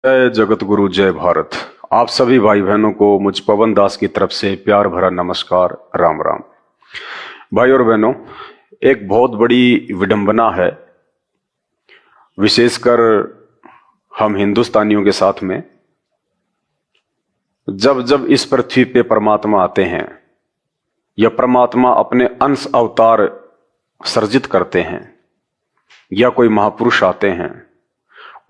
जय जगत गुरु जय भारत। आप सभी भाई बहनों को मुझ पवन दास की तरफ से प्यार भरा नमस्कार, राम राम। भाई और बहनों, एक बहुत बड़ी विडंबना है, विशेषकर हम हिंदुस्तानियों के साथ में। जब जब इस पृथ्वी पे परमात्मा आते हैं या परमात्मा अपने अंश अवतार सर्जित करते हैं या कोई महापुरुष आते हैं,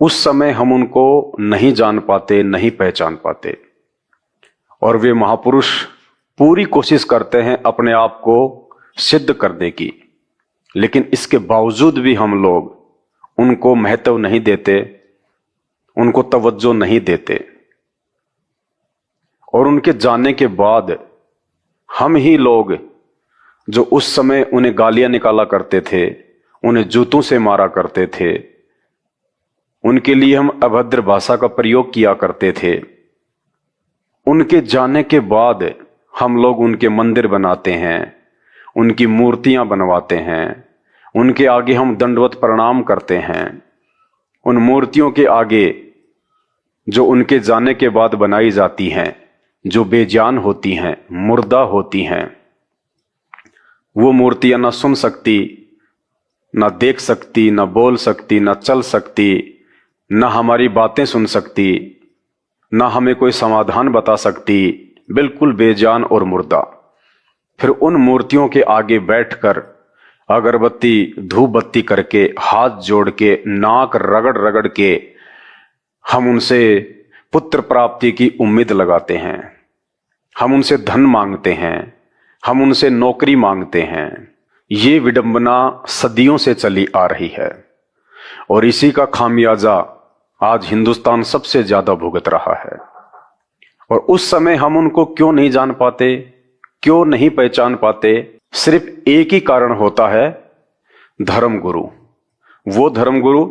उस समय हम उनको नहीं जान पाते, नहीं पहचान पाते। और वे महापुरुष पूरी कोशिश करते हैं अपने आप को सिद्ध करने की, लेकिन इसके बावजूद भी हम लोग उनको महत्व नहीं देते, उनको तवज्जो नहीं देते। और उनके जाने के बाद हम ही लोग जो उस समय उन्हें गालियां निकाला करते थे, उन्हें जूतों से मारा करते थे, उनके लिए हम अभद्र भाषा का प्रयोग किया करते थे, उनके जाने के बाद हम लोग उनके मंदिर बनाते हैं, उनकी मूर्तियां बनवाते हैं, उनके आगे हम दंडवत प्रणाम करते हैं। उन मूर्तियों के आगे जो उनके जाने के बाद बनाई जाती हैं, जो बेजान होती हैं, मुर्दा होती हैं, वो मूर्तियां ना सुन सकती, ना देख सकती, ना बोल सकती, ना चल सकती, ना हमारी बातें सुन सकती, ना हमें कोई समाधान बता सकती, बिल्कुल बेजान और मुर्दा। फिर उन मूर्तियों के आगे बैठकर अगरबत्ती धूप बत्ती करके, हाथ जोड़ के, नाक रगड़ रगड़ के हम उनसे पुत्र प्राप्ति की उम्मीद लगाते हैं, हम उनसे धन मांगते हैं, हम उनसे नौकरी मांगते हैं। ये विडंबना सदियों से चली आ रही है और इसी का खामियाजा आज हिंदुस्तान सबसे ज्यादा भुगत रहा है। और उस समय हम उनको क्यों नहीं जान पाते, क्यों नहीं पहचान पाते? सिर्फ एक ही कारण होता है, धर्मगुरु। वो धर्मगुरु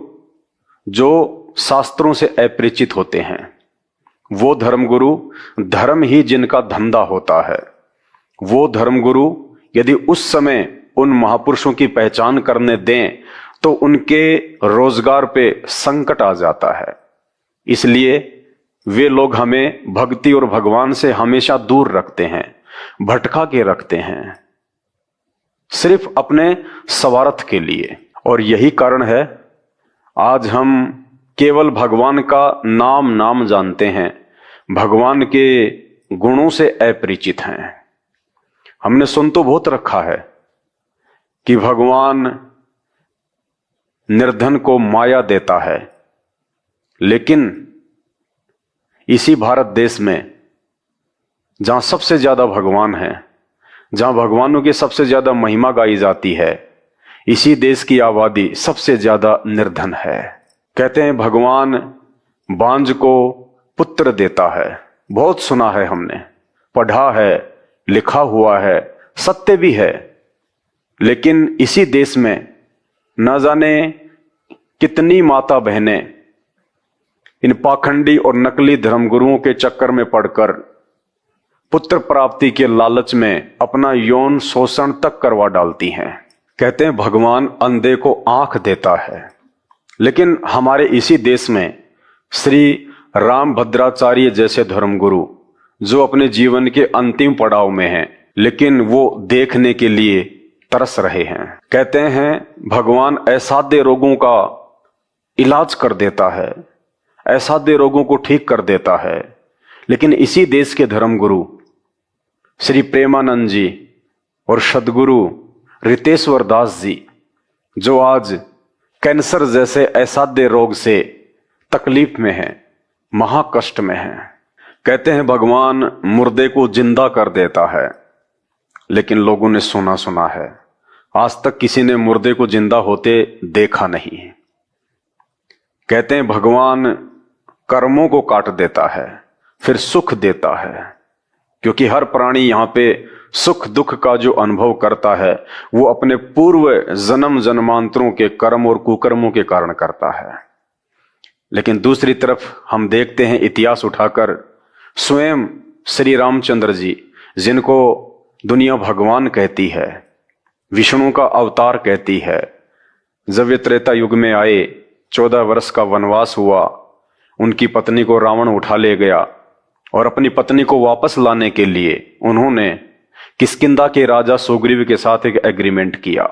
जो शास्त्रों से अपरिचित होते हैं, वो धर्मगुरु, धर्म ही जिनका धंधा होता है, वो धर्मगुरु यदि उस समय उन महापुरुषों की पहचान करने दें तो उनके रोजगार पे संकट आ जाता है। इसलिए वे लोग हमें भक्ति और भगवान से हमेशा दूर रखते हैं, भटका के रखते हैं, सिर्फ अपने स्वार्थ के लिए। और यही कारण है आज हम केवल भगवान का नाम जानते हैं, भगवान के गुणों से अपरिचित हैं। हमने सुन तो बहुत रखा है कि भगवान निर्धन को माया देता है, लेकिन इसी भारत देश में जहां सबसे ज्यादा भगवान है, जहां भगवानों की सबसे ज्यादा महिमा गाई जाती है, इसी देश की आबादी सबसे ज्यादा निर्धन है। कहते हैं भगवान बांझ को पुत्र देता है। बहुत सुना है, हमने पढ़ा है, लिखा हुआ है, सत्य भी है। लेकिन इसी देश में न जाने कितनी माता बहनें इन पाखंडी और नकली धर्मगुरुओं के चक्कर में पड़कर पुत्र प्राप्ति के लालच में अपना यौन शोषण तक करवा डालती हैं। कहते हैं भगवान अंधे को आंख देता है, लेकिन हमारे इसी देश में श्री राम भद्राचार्य जैसे धर्मगुरु जो अपने जीवन के अंतिम पड़ाव में हैं, लेकिन वो देखने के लिए तरस रहे हैं। कहते हैं भगवान असाध्य रोगों का इलाज कर देता है, असाध्य रोगों को ठीक कर देता है। लेकिन इसी देश के धर्मगुरु श्री प्रेमानंद जी और सदगुरु रितेश्वर दास जी, जो आज कैंसर जैसे असाध्य रोग से तकलीफ में हैं, महाकष्ट में हैं, कहते हैं भगवान मुर्दे को जिंदा कर देता है। लेकिन लोगों ने सुना है, आज तक किसी ने मुर्दे को जिंदा होते देखा नहीं। कहते हैं भगवान कर्मों को काट देता है, फिर सुख देता है, क्योंकि हर प्राणी यहां पे सुख दुख का जो अनुभव करता है वो अपने पूर्व जन्म जन्मांतरों के कर्म और कुकर्मों के कारण करता है। लेकिन दूसरी तरफ हम देखते हैं इतिहास उठाकर, स्वयं श्री रामचंद्र जी, जिनको दुनिया भगवान कहती है, विष्णु का अवतार कहती है, जब वे त्रेता युग में आए, 14 वर्ष का वनवास हुआ, उनकी पत्नी को रावण उठा ले गया और अपनी पत्नी को वापस लाने के लिए उन्होंने किष्किंधा के राजा सुग्रीव के साथ एक एग्रीमेंट किया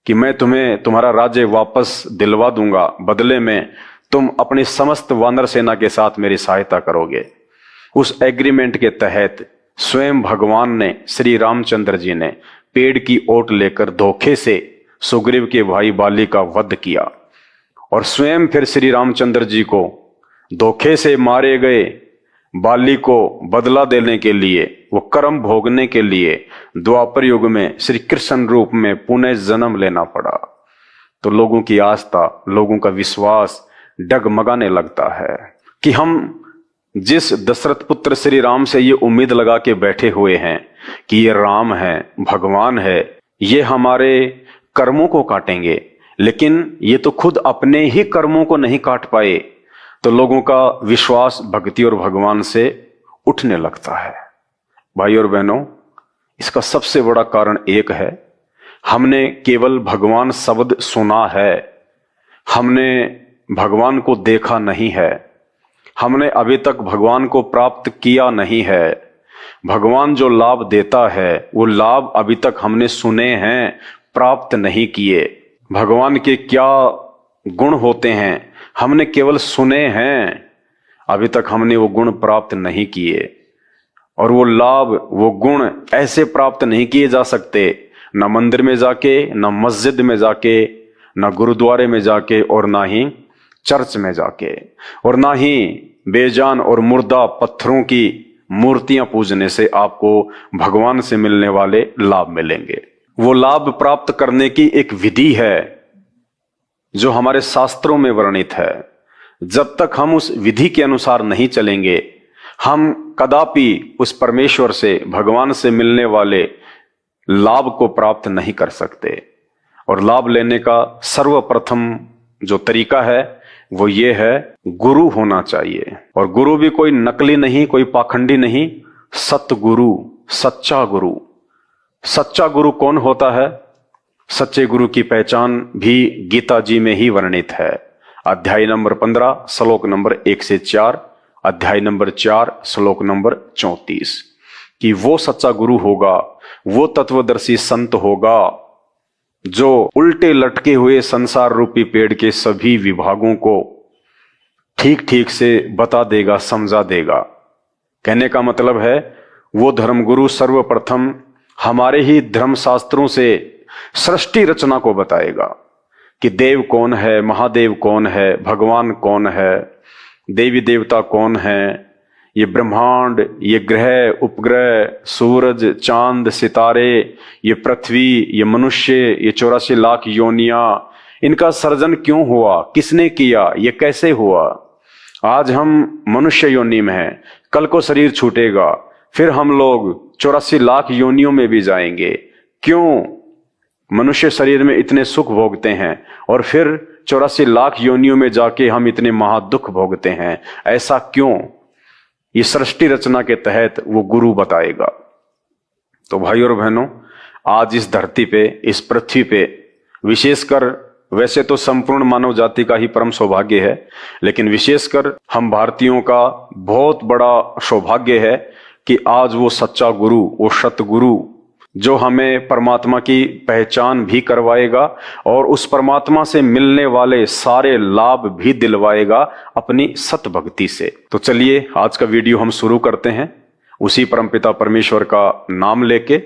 कि मैं तुम्हें तुम्हारा राज्य वापस दिलवा दूंगा, बदले में तुम अपनी समस्त वानर सेना के साथ मेरी सहायता करोगे। उस एग्रीमेंट के तहत स्वयं भगवान ने, श्री रामचंद्र जी ने पेड़ की ओट लेकर धोखे से सुग्रीव के भाई बाली का वध किया और स्वयं फिर श्री रामचंद्र जी को धोखे से मारे गए बाली को बदला देने के लिए, वो कर्म भोगने के लिए द्वापर युग में श्री कृष्ण रूप में पुनः जन्म लेना पड़ा। तो लोगों की आस्था, लोगों का विश्वास डगमगाने लगता है कि हम जिस दशरथ पुत्र श्री राम से ये उम्मीद लगा के बैठे हुए हैं कि ये राम है, भगवान है, ये हमारे कर्मों को काटेंगे, लेकिन ये तो खुद अपने ही कर्मों को नहीं काट पाए, तो लोगों का विश्वास भक्ति और भगवान से उठने लगता है। भाई और बहनों, इसका सबसे बड़ा कारण एक है, हमने केवल भगवान शब्द सुना है, हमने भगवान को देखा नहीं है, हमने अभी तक भगवान को प्राप्त किया नहीं है। भगवान जो लाभ देता है वो लाभ अभी तक हमने सुने हैं, प्राप्त नहीं किए। भगवान के क्या गुण होते हैं हमने केवल सुने हैं, अभी तक हमने वो गुण प्राप्त नहीं किए। और वो लाभ, वो गुण ऐसे प्राप्त नहीं किए जा सकते, न मंदिर में जाके, न मस्जिद में जाके, न गुरुद्वारे में जाके, और ना ही चर्च में जाके, और ना ही बेजान और मुर्दा पत्थरों की मूर्तियां पूजने से आपको भगवान से मिलने वाले लाभ मिलेंगे। वो लाभ प्राप्त करने की एक विधि है जो हमारे शास्त्रों में वर्णित है। जब तक हम उस विधि के अनुसार नहीं चलेंगे, हम कदापि उस परमेश्वर से, भगवान से मिलने वाले लाभ को प्राप्त नहीं कर सकते। और लाभ लेने का सर्वप्रथम जो तरीका है वो ये है, गुरु होना चाहिए। और गुरु भी कोई नकली नहीं, कोई पाखंडी नहीं, सतगुरु, सच्चा गुरु। सच्चा गुरु कौन होता है? सच्चे गुरु की पहचान भी गीता जी में ही वर्णित है। अध्याय नंबर 15 श्लोक नंबर 1 से 4, अध्याय नंबर 4 श्लोक नंबर 34, कि वो सच्चा गुरु होगा, वो तत्वदर्शी संत होगा जो उल्टे लटके हुए संसार रूपी पेड़ के सभी विभागों को ठीक ठीक से बता देगा, समझा देगा। कहने का मतलब है, वो धर्मगुरु सर्वप्रथम हमारे ही धर्मशास्त्रों से सृष्टि रचना को बताएगा कि देव कौन है, महादेव कौन है, भगवान कौन है, देवी देवता कौन है, ये ब्रह्मांड, ये ग्रह उपग्रह, सूरज, चांद, सितारे, ये पृथ्वी, ये मनुष्य, ये 84 लाख योनियां, इनका सर्जन क्यों हुआ, किसने किया, ये कैसे हुआ। आज हम मनुष्य योनि में हैं, कल को शरीर छूटेगा, फिर हम लोग 84 लाख योनियों में भी जाएंगे। क्यों मनुष्य शरीर में इतने सुख भोगते हैं और फिर 84 लाख योनियों में जाके हम इतने महादुख भोगते हैं, ऐसा क्यों? ये सृष्टि रचना के तहत वो गुरु बताएगा। तो भाई और बहनों, आज इस धरती पे, इस पृथ्वी पे, विशेषकर, वैसे तो संपूर्ण मानव जाति का ही परम सौभाग्य है, लेकिन विशेषकर हम भारतीयों का बहुत बड़ा सौभाग्य है कि आज वो सच्चा गुरु, वो सतगुरु, जो हमें परमात्मा की पहचान भी करवाएगा और उस परमात्मा से मिलने वाले सारे लाभ भी दिलवाएगा अपनी सत भक्ति से। तो चलिए आज का वीडियो हम शुरू करते हैं उसी परमपिता परमेश्वर का नाम लेके।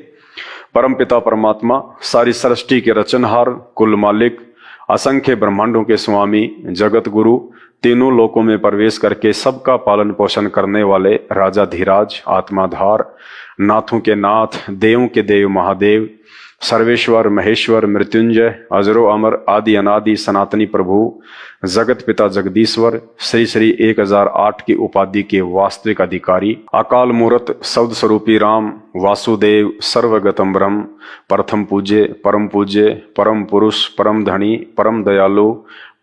परमपिता परमात्मा सारी सृष्टि के रचनहार, कुल मालिक, असंख्य ब्रह्मांडों के स्वामी, जगत गुरु, तीनों लोकों में प्रवेश करके सबका पालन पोषण करने वाले राजा धीराज, आत्माधार, नाथों के नाथ, देवों के देव महादेव, सर्वेश्वर महेश्वर मृत्युंजय, अजरो अमर आदि अनादि सनातनी प्रभु, जगत पिता जगदीश्वर, श्री श्री 1008 की उपाधि के वास्तविक अधिकारी, अकाल मूर्त शब्द स्वरूपी राम, वासुदेव, सर्वगतम ब्रह्म, प्रथम पूज्य, परम पुरुष, परम धनी, परम दयालु,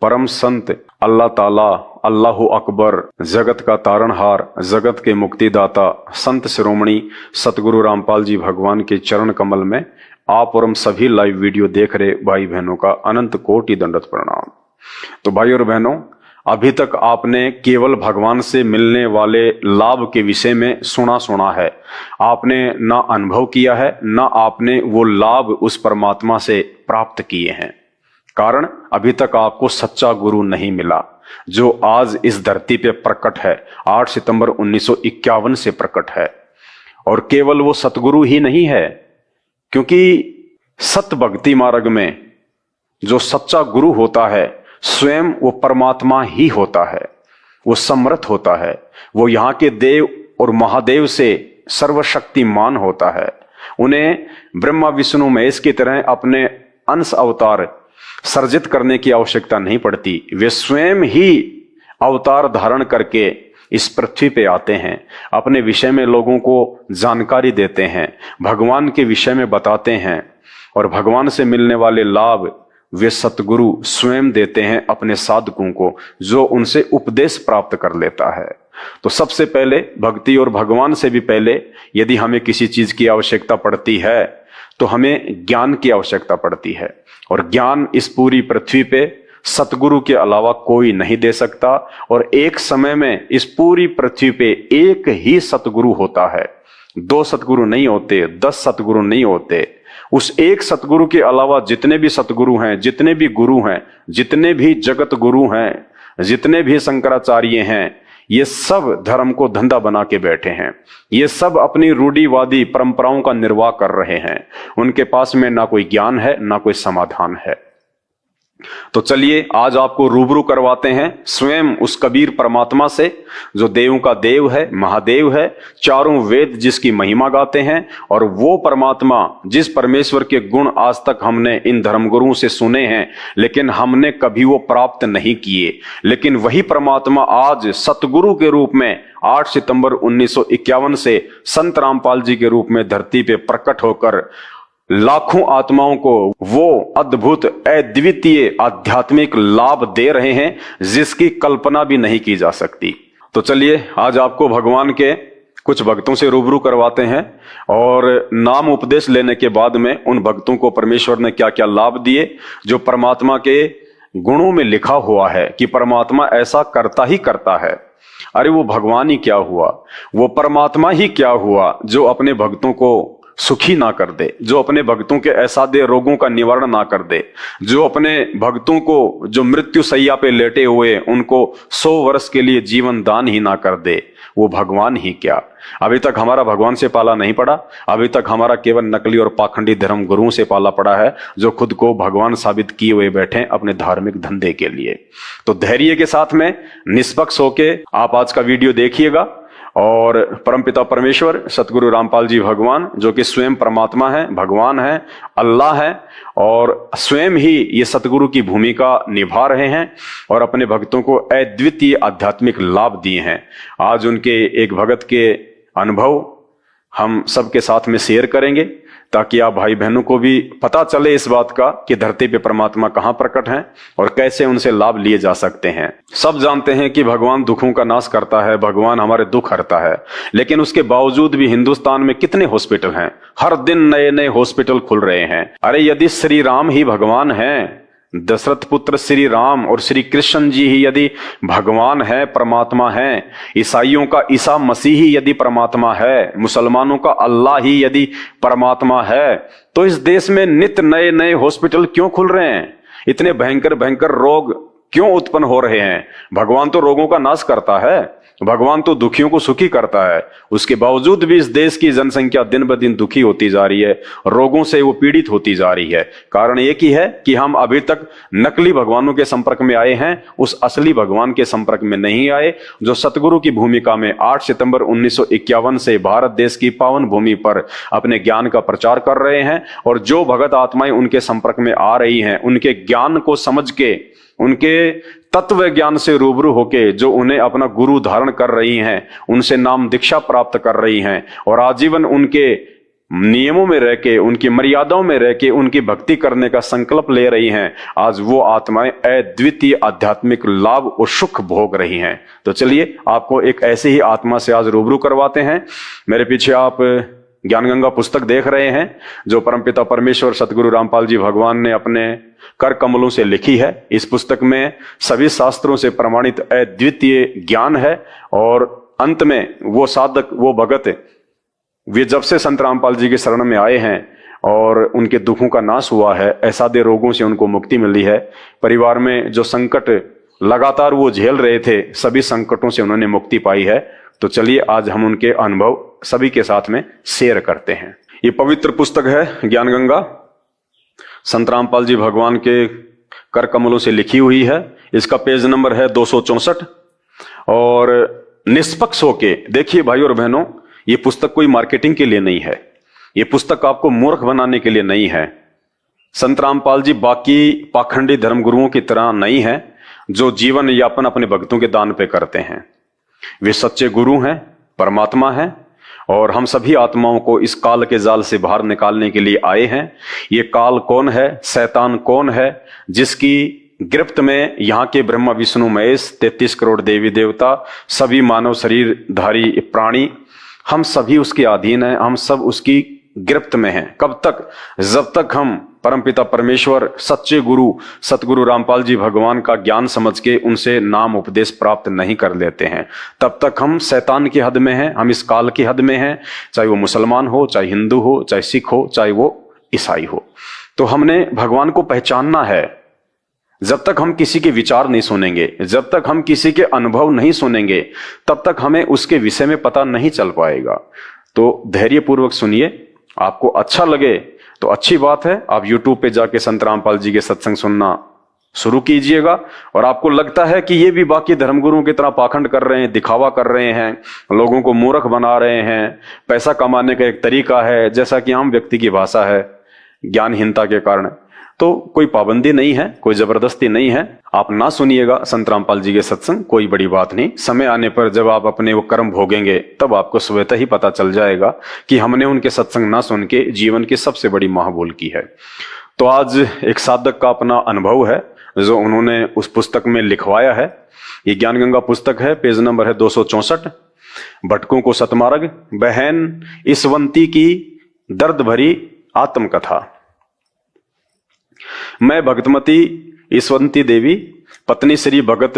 परम संत, अल्लाह ताला, अल्लाहु अकबर, जगत का तारणहार, जगत के मुक्तिदाता, संत शिरोमणि सतगुरु रामपाल जी भगवान के चरण कमल में आप और हम सभी लाइव वीडियो देख रहे भाई बहनों का अनंत कोटि दंडवत प्रणाम। तो भाई और बहनों, अभी तक आपने केवल भगवान से मिलने वाले लाभ के विषय में सुना है। आपने ना अनुभव किया है, ना आपने वो लाभ उस परमात्मा से प्राप्त किए हैं। कारण अभी तक आपको सच्चा गुरु नहीं मिला, जो आज इस धरती पे प्रकट है, 8 सितंबर 1951 से प्रकट है। और केवल वो सतगुरु ही नहीं है, क्योंकि सत भक्ति मार्ग में जो सच्चा गुरु होता है स्वयं वो परमात्मा ही होता है। वो समर्थ होता है, वो यहाँ के देव और महादेव से सर्वशक्तिमान होता है। उन्हें ब्रह्मा विष्णु महेश की तरह अपने अंश अवतार सर्जित करने की आवश्यकता नहीं पड़ती। वे स्वयं ही अवतार धारण करके इस पृथ्वी पे आते हैं, अपने विषय में लोगों को जानकारी देते हैं, भगवान के विषय में बताते हैं, और भगवान से मिलने वाले लाभ वे सतगुरु स्वयं देते हैं अपने साधकों को, जो उनसे उपदेश प्राप्त कर लेता है। तो सबसे पहले भक्ति और भगवान से भी पहले यदि हमें किसी चीज की आवश्यकता पड़ती है तो हमें ज्ञान की आवश्यकता पड़ती है। और ज्ञान इस पूरी पृथ्वी पे सतगुरु के अलावा कोई नहीं दे सकता। और एक समय में इस पूरी पृथ्वी पे एक ही सतगुरु होता है, 2 सतगुरु नहीं होते, 10 सतगुरु नहीं होते। उस एक सतगुरु के अलावा जितने भी सतगुरु हैं, जितने भी गुरु हैं, जितने भी जगत गुरु हैं, जितने भी शंकराचार्य हैं, ये सब धर्म को धंधा बना के बैठे हैं। ये सब अपनी रूढ़िवादी परंपराओं का निर्वाह कर रहे हैं। उनके पास में ना कोई ज्ञान है, ना कोई समाधान है। तो चलिए आज आपको रूबरू करवाते हैं स्वयं उस कबीर परमात्मा से, जो देवों का देव है, महादेव है, चारों वेद जिसकी महिमा गाते हैं। और वो परमात्मा जिस परमेश्वर के गुण आज तक हमने इन धर्मगुरुओं से सुने हैं, लेकिन हमने कभी वो प्राप्त नहीं किए, लेकिन वही परमात्मा आज सतगुरु के रूप में 8 सितंबर 1951 से संत रामपाल जी के रूप में धरती पे प्रकट होकर लाखों आत्माओं को वो अद्भुत अद्वितीय आध्यात्मिक लाभ दे रहे हैं, जिसकी कल्पना भी नहीं की जा सकती। तो चलिए आज आपको भगवान के कुछ भक्तों से रूबरू करवाते हैं, और नाम उपदेश लेने के बाद में उन भक्तों को परमेश्वर ने क्या क्या लाभ दिए, जो परमात्मा के गुणों में लिखा हुआ है कि परमात्मा ऐसा करता ही करता है। अरे वो भगवान ही क्या हुआ, वो परमात्मा ही क्या हुआ जो अपने भक्तों को सुखी ना कर दे, जो अपने भक्तों के असाध्य रोगों का निवारण ना कर दे, जो अपने भक्तों को जो मृत्यु सैया पे लेटे हुए उनको 100 वर्ष के लिए जीवन दान ही ना कर दे। वो भगवान ही क्या। अभी तक हमारा भगवान से पाला नहीं पड़ा, अभी तक हमारा केवल नकली और पाखंडी धर्म गुरुओं से पाला पड़ा है, जो खुद को भगवान साबित किए हुए बैठे अपने धार्मिक धंधे के लिए। तो धैर्य के साथ में निष्पक्ष होके आप आज का वीडियो देखिएगा, और परमपिता परमेश्वर सतगुरु रामपाल जी भगवान, जो कि स्वयं परमात्मा है, भगवान है, अल्लाह है, और स्वयं ही ये सतगुरु की भूमिका निभा रहे हैं और अपने भक्तों को अद्वितीय आध्यात्मिक लाभ दिए हैं। आज उनके एक भगत के अनुभव हम सबके साथ में शेयर करेंगे, ताकि आप भाई बहनों को भी पता चले इस बात का कि धरती पे परमात्मा कहां प्रकट हैं और कैसे उनसे लाभ लिए जा सकते हैं। सब जानते हैं कि भगवान दुखों का नाश करता है, भगवान हमारे दुख हरता है, लेकिन उसके बावजूद भी हिंदुस्तान में कितने हॉस्पिटल हैं, हर दिन नए नए हॉस्पिटल खुल रहे हैं। अरे यदि श्री राम ही भगवान हैं, दशरथ पुत्र श्री राम और श्री कृष्ण जी ही यदि भगवान है, परमात्मा है, ईसाइयों का ईसा मसीह ही यदि परमात्मा है, मुसलमानों का अल्लाह ही यदि परमात्मा है, तो इस देश में नित्य नए नए हॉस्पिटल क्यों खुल रहे हैं? इतने भयंकर भयंकर रोग क्यों उत्पन्न हो रहे हैं? भगवान तो रोगों का नाश करता है, भगवान तो दुखियों को सुखी करता है। उसके बावजूद भी इस देश की जनसंख्या दिन ब दिन दुखी होती जा रही है, रोगों से वो पीड़ित होती जा रही है। कारण एक ही है कि हम अभी तक नकली भगवानों के संपर्क में आए हैं, उस असली भगवान के संपर्क में नहीं आए, जो सतगुरु की भूमिका में 8 सितंबर 1951 से भारत देश की पावन भूमि पर अपने ज्ञान का प्रचार कर रहे हैं। और जो भगत आत्माएं उनके संपर्क में आ रही हैं, उनके ज्ञान को समझ के, उनके तत्व ज्ञान से रूबरू होके जो उन्हें अपना गुरु धारण कर रही हैं, उनसे नाम दीक्षा प्राप्त कर रही हैं, और आजीवन उनके नियमों में रह के, उनकी मर्यादाओं में रह के उनकी भक्ति करने का संकल्प ले रही हैं, आज वो आत्माएं अद्वितीय आध्यात्मिक लाभ और सुख भोग रही हैं। तो चलिए आपको एक ऐसी ही आत्मा से आज रूबरू करवाते हैं। मेरे पीछे आप ज्ञान गंगा पुस्तक देख रहे हैं जो परमपिता परमेश्वर सतगुरु रामपाल जी भगवान ने अपने कर कमलों से लिखी है। इस पुस्तक में सभी शास्त्रों से प्रमाणित अद्वितीय ज्ञान है और अंत में वो साधक, वो भगत, वे जब से संत रामपाल जी के शरण में आए हैं और उनके दुखों का नाश हुआ है, असाध्य रोगों से उनको मुक्ति मिली है, परिवार में जो संकट लगातार वो झेल रहे थे, सभी संकटों से उन्होंने मुक्ति पाई है। तो चलिए आज हम उनके अनुभव सभी के साथ में शेयर करते हैं। ये पवित्र पुस्तक है ज्ञान गंगा, संत रामपाल जी भगवान के कर कमलों से लिखी हुई है। इसका पेज नंबर है 264। और निष्पक्ष होके देखिए भाई और बहनों, ये पुस्तक कोई मार्केटिंग के लिए नहीं है, ये पुस्तक आपको मूर्ख बनाने के लिए नहीं है। संत रामपाल जी बाकी पाखंडी धर्मगुरुओं की तरह नहीं है जो जीवन यापन अपने भक्तों के दान पे करते हैं। वे सच्चे गुरु हैं, परमात्मा हैं और हम सभी आत्माओं को इस काल के जाल से बाहर निकालने के लिए आए हैं। ये काल कौन है, शैतान कौन है, जिसकी गिरफ्त में यहाँ के ब्रह्मा विष्णु महेश 33 करोड़ देवी देवता, सभी मानव शरीरधारी प्राणी, हम सभी उसके अधीन हैं, हम सब उसकी गिरफ्त में हैं। कब तक? जब तक हम परमपिता परमेश्वर सच्चे गुरु सतगुरु रामपाल जी भगवान का ज्ञान समझ के उनसे नाम उपदेश प्राप्त नहीं कर लेते हैं, तब तक हम शैतान की हद में हैं, हम इस काल की हद में हैं। चाहे वो मुसलमान हो, चाहे हिंदू हो, चाहे सिख हो, चाहे वो ईसाई हो। तो हमने भगवान को पहचानना है। जब तक हम किसी के विचार नहीं सुनेंगे, जब तक हम किसी के अनुभव नहीं सुनेंगे, तब तक हमें उसके विषय में पता नहीं चल पाएगा। तो धैर्यपूर्वक सुनिए, आपको अच्छा लगे तो अच्छी बात है। आप YouTube पे जाके संत रामपाल जी के सत्संग सुनना शुरू कीजिएगा। और आपको लगता है कि ये भी बाकी धर्मगुरुओं की तरह पाखंड कर रहे हैं, दिखावा कर रहे हैं, लोगों को मूर्ख बना रहे हैं, पैसा कमाने का एक तरीका है, जैसा कि आम व्यक्ति की भाषा है ज्ञानहीनता के कारण, तो कोई पाबंदी नहीं है, कोई जबरदस्ती नहीं है। आप ना सुनिएगा संत रामपाल जी के सत्संग, कोई बड़ी बात नहीं। समय आने पर जब आप अपने वो कर्म भोगेंगे तब आपको स्वतः ही पता चल जाएगा कि हमने उनके सत्संग ना सुन के जीवन की सबसे बड़ी महाभूल की है। तो आज एक साधक का अपना अनुभव है जो उन्होंने उस पुस्तक में लिखवाया है। ये ज्ञान गंगा पुस्तक है, पेज नंबर है 264। भटकों को सतमार्ग, बहन ईसवंती की दर्द भरी आत्मकथा। मैं भगतमती ईसवंती देवी, पत्नी श्री भगत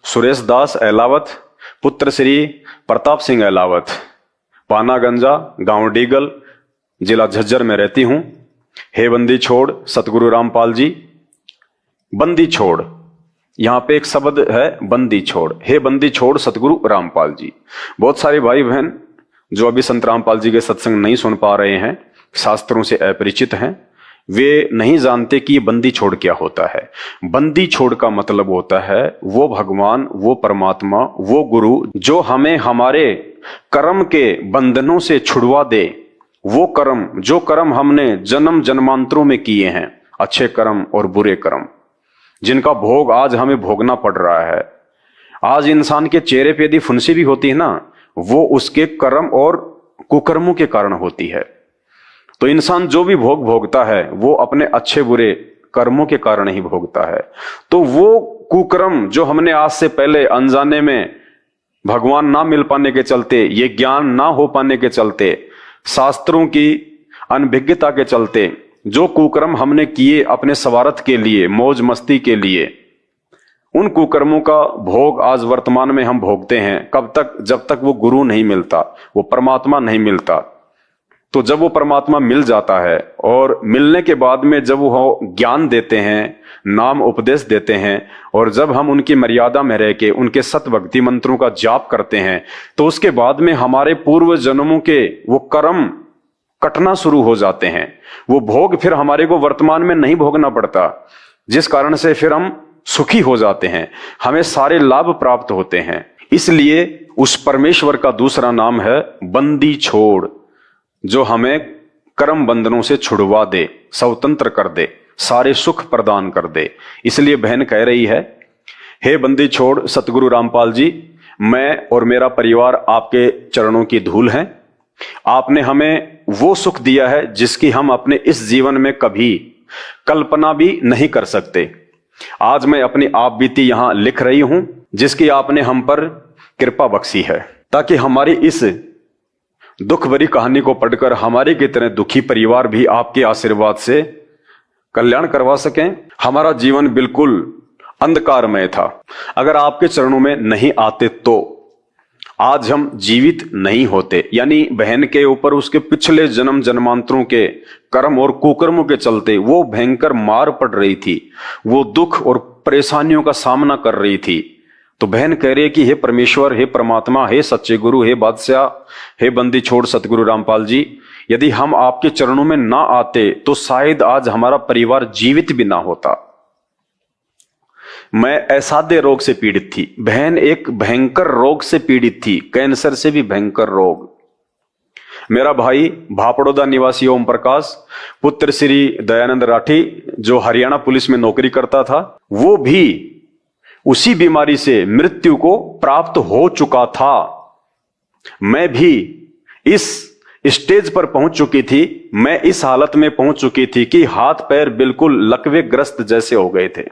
सुरेश दास अहलावत, पुत्र श्री प्रताप सिंह अहलावत, पानागंजा गांव डीगल, जिला झज्जर में रहती हूं। हे बंदी छोड़ सतगुरु रामपाल जी। बंदी छोड़, यहां पे एक शब्द है बंदी छोड़। हे बंदी छोड़ सतगुरु रामपाल जी। बहुत सारे भाई बहन जो अभी संत रामपाल जी के सत्संग नहीं सुन पा रहे हैं, शास्त्रों से अपरिचित हैं, वे नहीं जानते कि बंदी छोड़ क्या होता है। बंदी छोड़ का मतलब होता है वो भगवान, वो परमात्मा, वो गुरु जो हमें हमारे कर्म के बंधनों से छुड़वा दे। वो कर्म, जो कर्म हमने जन्म जन्मांतरों में किए हैं, अच्छे कर्म और बुरे कर्म, जिनका भोग आज हमें भोगना पड़ रहा है। आज इंसान के चेहरे पे यदि फुंसी भी होती है ना, वो उसके कर्म और कुकर्मों के कारण होती है। तो इंसान जो भी भोग भोगता है वो अपने अच्छे बुरे कर्मों के कारण ही भोगता है। तो वो कुकर्म जो हमने आज से पहले अनजाने में, भगवान ना मिल पाने के चलते, ये ज्ञान ना हो पाने के चलते, शास्त्रों की अनभिज्ञता के चलते जो कुकर्म हमने किए अपने स्वार्थ के लिए, मौज मस्ती के लिए, उन कुकर्मों का भोग आज वर्तमान में हम भोगते हैं। कब तक? जब तक वो गुरु नहीं मिलता, वो परमात्मा नहीं मिलता। तो जब वो परमात्मा मिल जाता है और मिलने के बाद में जब वो ज्ञान देते हैं, नाम उपदेश देते हैं, और जब हम उनकी मर्यादा में रह के उनके सत भक्ति मंत्रों का जाप करते हैं, तो उसके बाद में हमारे पूर्व जन्मों के वो कर्म कटना शुरू हो जाते हैं। वो भोग फिर हमारे को वर्तमान में नहीं भोगना पड़ता, जिस कारण से फिर हम सुखी हो जाते हैं, हमें सारे लाभ प्राप्त होते हैं। इसलिए उस परमेश्वर का दूसरा नाम है बंदी छोड़, जो हमें कर्म बंधनों से छुड़वा दे, स्वतंत्र कर दे, सारे सुख प्रदान कर दे। इसलिए बहन कह रही है, हे बंदी छोड़ सतगुरु रामपाल जी, मैं और मेरा परिवार आपके चरणों की धूल हैं। आपने हमें वो सुख दिया है जिसकी हम अपने इस जीवन में कभी कल्पना भी नहीं कर सकते। आज मैं अपनी आप बीती यहां लिख रही हूं, जिसकी आपने हम पर कृपा बख्शी है, ताकि हमारी इस दुख भरी कहानी को पढ़कर हमारे की तरह दुखी परिवार भी आपके आशीर्वाद से कल्याण करवा सकें। हमारा जीवन बिल्कुल अंधकारमय था। अगर आपके चरणों में नहीं आते तो आज हम जीवित नहीं होते। यानी बहन के ऊपर उसके पिछले जन्म जन्मांतरों के कर्म और कुकर्मों के चलते वो भयंकर मार पड़ रही थी, वो दुख और परेशानियों का सामना कर रही थी। तो बहन कह रही है कि हे परमेश्वर, हे परमात्मा, हे सच्चे गुरु, हे बादशाह, हे बंदी छोड़ सतगुरु रामपाल जी, यदि हम आपके चरणों में ना आते तो शायद आज हमारा परिवार जीवित भी ना होता। मैं असाध्य रोग से पीड़ित थी। बहन एक भयंकर रोग से पीड़ित थी, कैंसर से भी भयंकर रोग। मेरा भाई भापड़ोदा निवासी ओम प्रकाश, पुत्र श्री दयानंद राठी, जो हरियाणा पुलिस में नौकरी करता था, वो भी उसी बीमारी से मृत्यु को प्राप्त हो चुका था। मैं भी इस स्टेज पर पहुंच चुकी थी, मैं इस हालत में पहुंच चुकी थी कि हाथ पैर बिल्कुल लकवे ग्रस्त जैसे हो गए थे।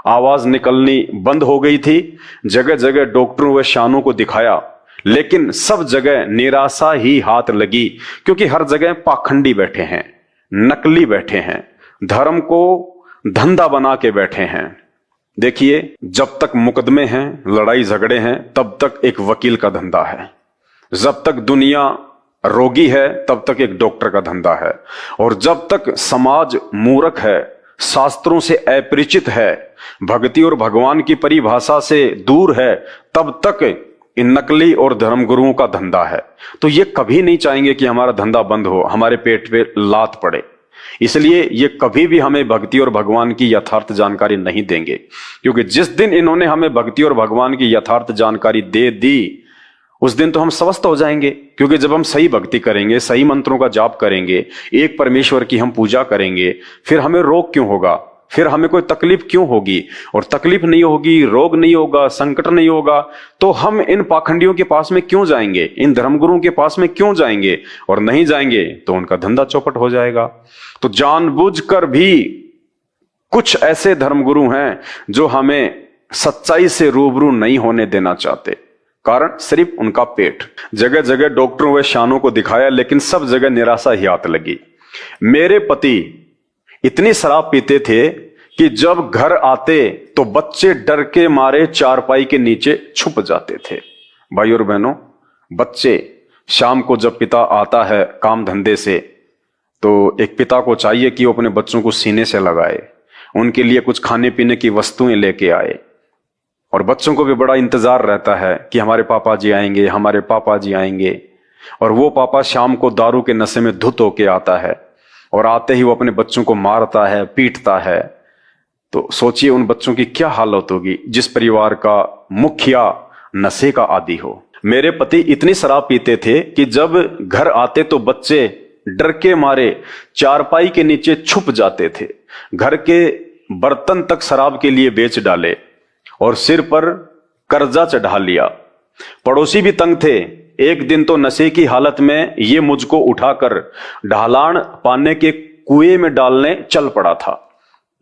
आवाज निकलनी बंद हो गई थी। जगह जगह डॉक्टरों व शानों को दिखाया, लेकिन सब जगह निराशा ही हाथ लगी, क्योंकि हर जगह पाखंडी बैठे हैं, नकली बैठे हैं, धर्म को धंधा बना के बैठे हैं। देखिए, जब तक मुकदमे हैं, लड़ाई झगड़े हैं, तब तक एक वकील का धंधा है। जब तक दुनिया रोगी है, तब तक एक डॉक्टर का धंधा है। और जब तक समाज मूर्ख है, शास्त्रों से अपरिचित है, भक्ति और भगवान की परिभाषा से दूर है, तब तक इन नकली और धर्मगुरुओं का धंधा है। तो ये कभी नहीं चाहेंगे कि हमारा धंधा बंद हो, हमारे पेट पे लात पड़े। इसलिए ये कभी भी हमें भक्ति और भगवान की यथार्थ जानकारी नहीं देंगे, क्योंकि जिस दिन इन्होंने हमें भक्ति और भगवान की यथार्थ जानकारी दे दी, उस दिन तो हम स्वस्थ हो जाएंगे। क्योंकि जब हम सही भक्ति करेंगे, सही मंत्रों का जाप करेंगे, एक परमेश्वर की हम पूजा करेंगे, फिर हमें रोग क्यों होगा, फिर हमें कोई तकलीफ क्यों होगी? और तकलीफ नहीं होगी, रोग नहीं होगा, संकट नहीं होगा, तो हम इन पाखंडियों के पास में क्यों जाएंगे, इन धर्मगुरुओं के पास में क्यों जाएंगे? और नहीं जाएंगे तो उनका धंधा चौपट हो जाएगा। तो जानबूझकर भी कुछ ऐसे धर्मगुरु हैं जो हमें सच्चाई से रूबरू नहीं होने देना चाहते, कारण सिर्फ उनका पेट। जगह जगह डॉक्टरों व शानों को दिखाया, लेकिन सब जगह निराशा ही हाथ लगी। मेरे पति इतनी शराब पीते थे कि जब घर आते तो बच्चे डर के मारे चारपाई के नीचे छुप जाते थे। भाई और बहनों, बच्चे शाम को जब पिता आता है काम धंधे से, तो एक पिता को चाहिए कि वो अपने बच्चों को सीने से लगाए, उनके लिए कुछ खाने पीने की वस्तुएं लेके आए। और बच्चों को भी बड़ा इंतजार रहता है कि हमारे पापा जी आएंगे, हमारे पापा जी आएंगे। और वो पापा शाम को दारू के नशे में धुत होके आता है, और आते ही वो अपने बच्चों को मारता है, पीटता है। तो सोचिए उन बच्चों की क्या हालत होगी जिस परिवार का मुखिया नशे का आदी हो। मेरे पति इतनी शराब पीते थे कि जब घर आते तो बच्चे डर के मारे चारपाई के नीचे छुप जाते थे। घर के बर्तन तक शराब के लिए बेच डाले और सिर पर कर्जा चढ़ा लिया। पड़ोसी भी तंग थे। एक दिन तो नशे की हालत में ये मुझको उठाकर ढालान पाने के कुएं में डालने चल पड़ा था।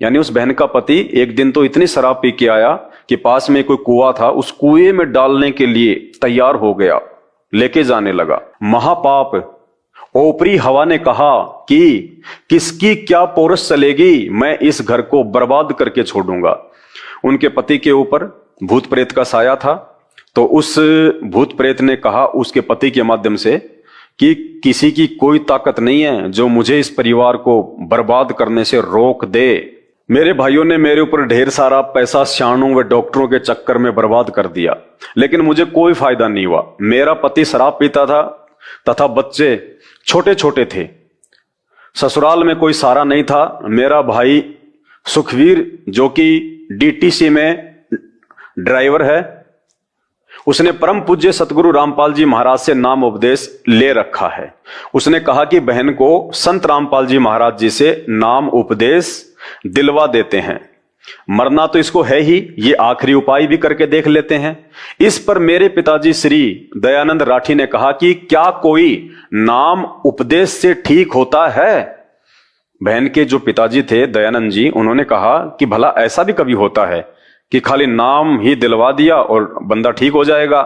यानी उस बहन का पति एक दिन तो इतनी शराब पी के आया कि पास में कोई कुआं था, उस कुएं में डालने के लिए तैयार हो गया, लेके जाने लगा। महापाप। ओपरी हवा ने कहा कि किसकी क्या पोरस चलेगी, मैं इस घर को बर्बाद करके छोड़ूंगा। उनके पति के ऊपर भूत प्रेत का साया था, तो उस भूत प्रेत ने कहा उसके पति के माध्यम से कि किसी की कोई ताकत नहीं है जो मुझे इस परिवार को बर्बाद करने से रोक दे। मेरे भाइयों ने मेरे ऊपर ढेर सारा पैसा शानों व डॉक्टरों के चक्कर में बर्बाद कर दिया, लेकिन मुझे कोई फायदा नहीं हुआ। मेरा पति शराब पीता था तथा बच्चे छोटे छोटे थे। ससुराल में कोई सहारा नहीं था। मेरा भाई सुखवीर, जो कि डीटीसी में ड्राइवर है, उसने परम पूज्य सतगुरु रामपाल जी महाराज से नाम उपदेश ले रखा है। उसने कहा कि बहन को संत रामपाल जी महाराज जी से नाम उपदेश दिलवा देते हैं। मरना तो इसको है ही, ये आखिरी उपाय भी करके देख लेते हैं। इस पर मेरे पिताजी श्री दयानंद राठी ने कहा कि क्या कोई नाम उपदेश से ठीक होता है? बहन के जो पिताजी थे दयानंद जी, उन्होंने कहा कि भला ऐसा भी कभी होता है कि खाली नाम ही दिलवा दिया और बंदा ठीक हो जाएगा?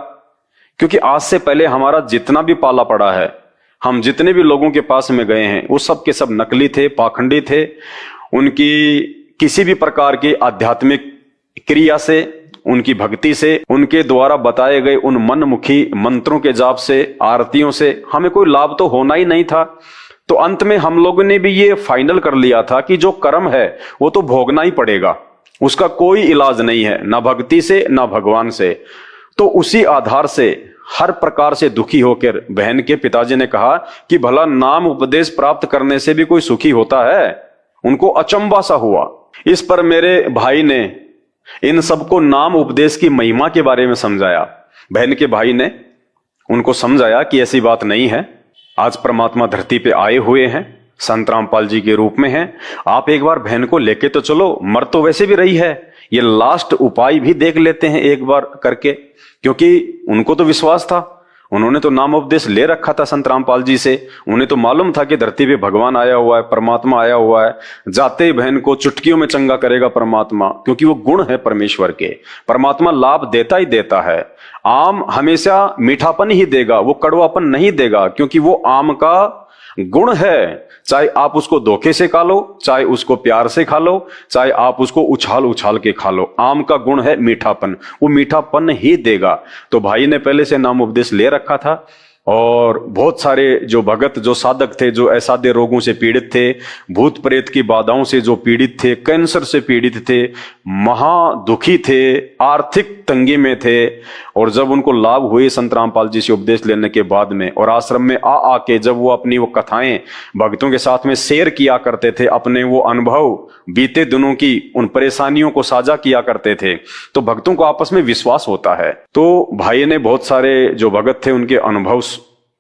क्योंकि आज से पहले हमारा जितना भी पाला पड़ा है हम जितने भी लोगों के पास में गए हैं वो सब के सब नकली थे, पाखंडी थे। उनकी किसी भी प्रकार की आध्यात्मिक क्रिया से, उनकी भक्ति से, उनके द्वारा बताए गए उन मनमुखी मंत्रों के जाप से, आरतियों से हमें कोई लाभ तो होना ही नहीं था। तो अंत में हम लोगों ने भी ये फाइनल कर लिया था कि जो कर्म है वो तो भोगना ही पड़ेगा, उसका कोई इलाज नहीं है, ना भक्ति से ना भगवान से। तो उसी आधार से हर प्रकार से दुखी होकर बहन के पिताजी ने कहा कि भला नाम उपदेश प्राप्त करने से भी कोई सुखी होता है? उनको अचंभा सा हुआ। इस पर मेरे भाई ने इन सबको नाम उपदेश की महिमा के बारे में समझाया। बहन के भाई ने उनको समझाया कि ऐसी बात नहीं है, आज परमात्मा धरती पे आए हुए हैं, संत रामपाल जी के रूप में हैं। आप एक बार बहन को लेके तो चलो, मर तो वैसे भी रही है, ये लास्ट उपाय भी देख लेते हैं एक बार करके। क्योंकि उनको तो विश्वास था, उन्होंने तो नाम उपदेश ले रखा था संत रामपाल जी से। उन्हें तो मालूम था कि धरती पे भगवान आया हुआ है, परमात्मा आया हुआ है, जाते ही बहन को चुटकियों में चंगा करेगा परमात्मा, क्योंकि वो गुण है परमेश्वर के। परमात्मा लाभ देता ही देता है। आम हमेशा मीठापन ही देगा, वो कड़वापन नहीं देगा, क्योंकि वो आम का गुण है। चाहे आप उसको धोखे से खा लो, चाहे उसको प्यार से खा लो, चाहे आप उसको उछाल उछाल के खा लो, आम का गुण है मीठापन, वो मीठापन ही देगा। तो भाई ने पहले से नाम उपदेश ले रखा था। और बहुत सारे जो भगत, जो साधक थे, जो असाध्य रोगों से पीड़ित थे, भूत प्रेत की बाधाओं से जो पीड़ित थे, कैंसर से पीड़ित थे, महा दुखी थे, आर्थिक तंगी में थे, और जब उनको लाभ हुए संत रामपाल जी से उपदेश लेने के बाद में, और आश्रम में आके जब वो अपनी वो कथाएं भक्तों के साथ में शेयर किया करते थे, अपने वो अनुभव बीते दिनों की उन परेशानियों को साझा किया करते थे, तो भक्तों को आपस में विश्वास होता है। तो भाई ने बहुत सारे जो भगत थे उनके अनुभव